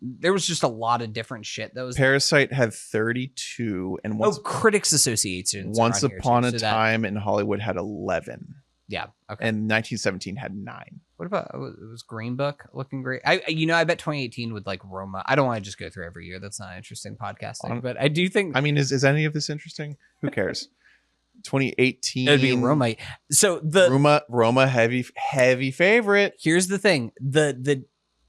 There was just a lot of different shit that was. Parasite had 32, and Critics Association. Once Upon a Time in Hollywood had 11. Yeah, okay. And 1917 had 9. What about it was Green Book looking great? I bet 2018 would like Roma. I don't want to just go through every year. That's not interesting podcasting, but I do think. I mean, is any of this interesting? Who cares? 2018. It'd be Roma. So the Roma heavy favorite. Here's the thing.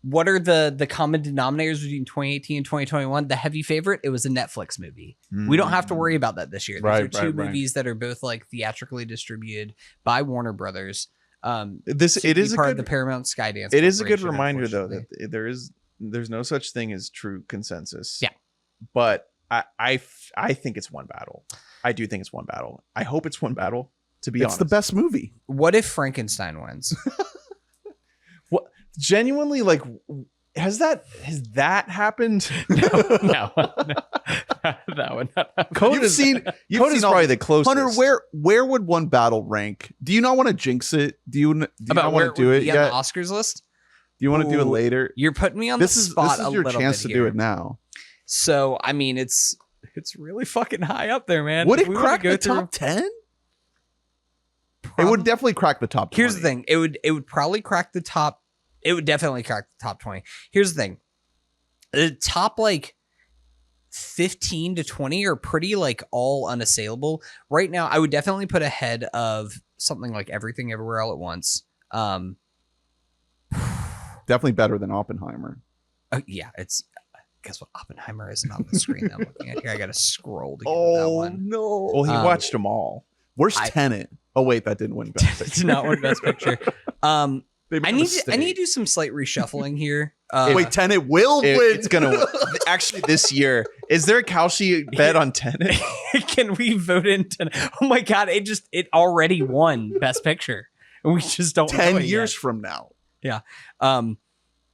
What are the common denominators between 2018 and 2021? The heavy favorite, it was a Netflix movie. We don't have to worry about that this year. These are two movies that are both like theatrically distributed by Warner Brothers. It is part of the Paramount Skydance. It is a good reminder though that there's no such thing as true consensus. Yeah. But I think it's One Battle. I do think it's One Battle. I hope it's One Battle, to be honest. It's the best movie. What if Frankenstein wins? What genuinely, like, has that happened? No. That would not happen. Coda's probably the closest. Hunter, where would One Battle rank? Do you not want to jinx it? Do you not want to do it yet? The Oscars list? Do you want to do it later? You're putting me on the spot. This is your chance to do it now. So, I mean, it's really fucking high up there, man. Would it crack the top 10? It would definitely crack the top 20. Here's the thing. It would probably crack the top. It would definitely crack the top 20. Here's the thing. The top like 15 to 20 are pretty like all unassailable. Right now, I would definitely put ahead of something like Everything Everywhere All at Once. Definitely better than Oppenheimer. Yeah, it's... Guess what? Oppenheimer isn't on the screen that I'm looking at here. I got to scroll to get to that one. No. Well, he watched them all. Where's Tenet? Oh, wait, that didn't win Best Picture. It's not win Best Picture. I need to do some slight reshuffling here. Wait, Tenet will win. It's going to actually this year. Is there a Kalshi bet on Tenet? Can we vote in Tenet? Oh my God. It already won Best Picture. And we just don't know 10 years from now. Yeah.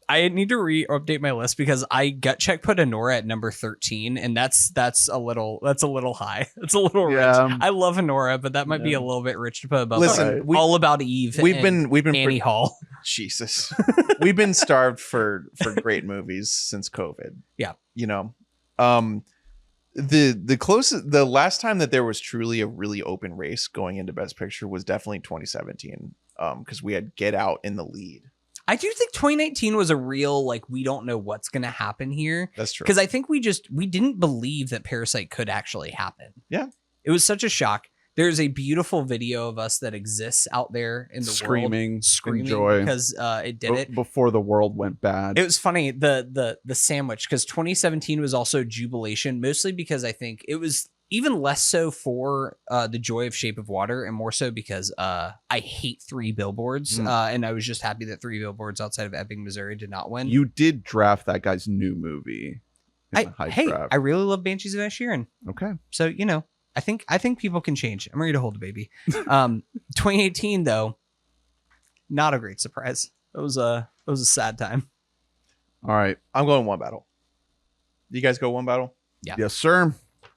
I need to update my list because I gut check put Honora at number 13, and that's a little high. It's a little rich. I love Honora, but that might be a little bit rich to put above. Listen, All About Eve. We've been Annie Hall. Jesus, we've been starved for great movies since COVID. Yeah, you know, the last time that there was truly a really open race going into Best Picture was definitely 2017. Because we had Get Out in the lead. I do think 2019 was a real, like, we don't know what's going to happen here. That's true. Because I think we didn't believe that Parasite could actually happen. Yeah. It was such a shock. There's a beautiful video of us that exists out there in the Screaming world. joy. Because it did it. Before the world went bad. It was funny, the sandwich, because 2017 was also jubilation, mostly because I think it was even less so for the joy of Shape of Water, and more so because I hate Three Billboards, and I was just happy that Three Billboards outside of Ebbing, Missouri did not win. You did draft that guy's new movie. I really love Banshees of Inisherin. Okay. So, you know, I think people can change. I'm ready to hold a baby. 2018 though, not a great surprise. It was a sad time. All right. I'm going one battle. You guys go one battle? Yeah. Yes, sir.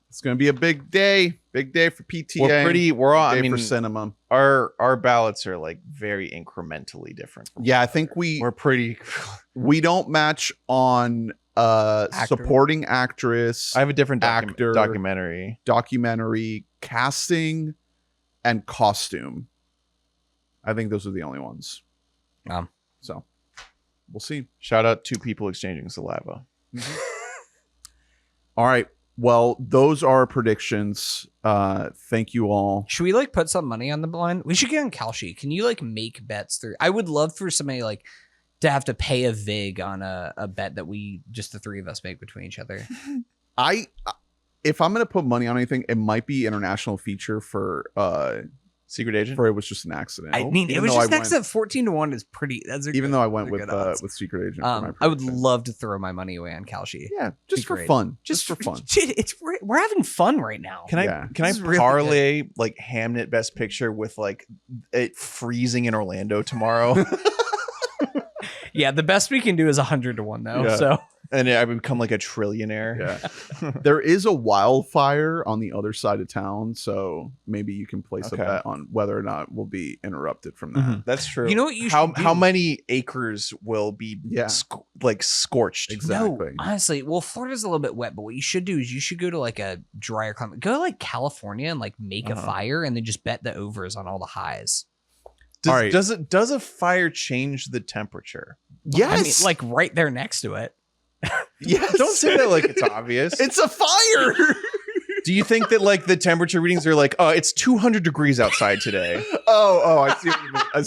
It's going to be a big day. Big day for PTA. We're all, Big day for cinema. Our ballots are like very incrementally different. Yeah, I think We're pretty. we don't match on supporting actress, I have a different actor, documentary. casting, and costume. I think those are the only ones. So we'll see. Shout out to people exchanging saliva. All right. Well, those are our predictions. Thank you all. Should we like put some money on the line? We should get on Kalshi. Can you like make bets through? I would love for somebody like to have to pay a vig on a bet that we just the three of us make between each other. If I'm gonna put money on anything, it might be international feature for Secret Agent. For It Was Just an Accident. I mean, it was just next at 14-1 is pretty. Even though I went with Secret Agent. I would love to throw my money away on Kalshi. Yeah, just for fun. Just for fun. We're having fun right now. Can I parlay like Hamnet Best Picture with like it freezing in Orlando tomorrow? Yeah, the best we can do is 100-1 though. Yeah. So and I become like a trillionaire. Yeah. There is a wildfire on the other side of town, so maybe you can place a bet on whether or not we'll be interrupted from that. That's true. You know what you should do? How many acres will be like scorched? Exactly. No, honestly, well, Florida's a little bit wet, but what you should do is you should go to like a drier climate. Go to like California and like make a fire and then just bet the overs on all the highs. Does a fire change the temperature? Yes. I mean, like right there next to it. Yes. Don't say that like it's obvious. It's a fire. Do you think that like the temperature readings are like, it's 200 degrees outside today? I see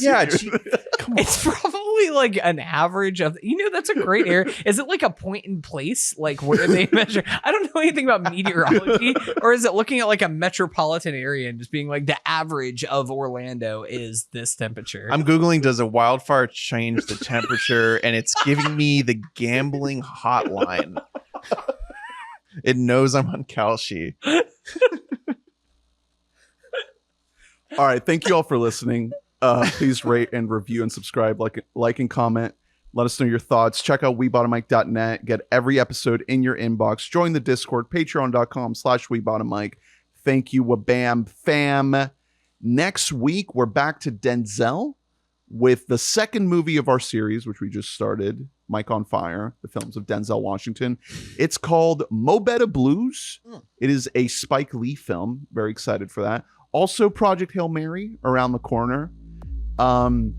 what you mean. Come on. It's probably like an average of, that's a great area. Is it like a point in place, like where they measure? I don't know anything about meteorology, or is it looking at like a metropolitan area and just being like the average of Orlando is this temperature? I'm Googling, does a wildfire change the temperature? And it's giving me the gambling hotline. It knows I'm on Kalshi. All right. Thank you all for listening. Please rate and review and subscribe, like and comment. Let us know your thoughts. Check out WeBoughtAMic.net. Get every episode in your inbox. Join the Discord, patreon.com/WeBoughtAMic. Thank you, WBAM fam. Next week, we're back to Denzel with the second movie of our series, which we just started, Mike on Fire, the films of Denzel Washington. It's called Mo Better Blues. It is a Spike Lee film. Very excited for that. Also, Project Hail Mary around the corner. And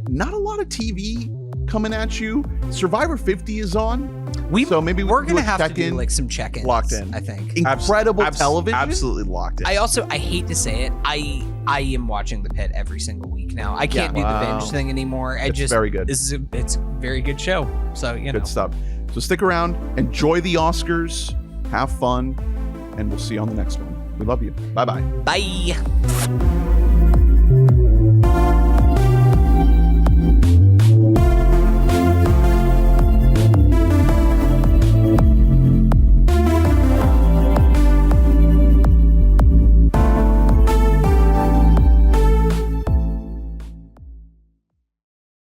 not a lot of TV coming at you. Survivor 50 is on. So maybe we're going to have to check-in. do like some check-ins. Locked in. I think. Incredible television. Absolutely locked in. I hate to say it, I am watching The Pit every single week now. I can't do the binge thing anymore. It's very good. It's a very good show. So, Good stuff. So stick around, enjoy the Oscars, have fun, and we'll see you on the next one. We love you. Bye-bye. Bye.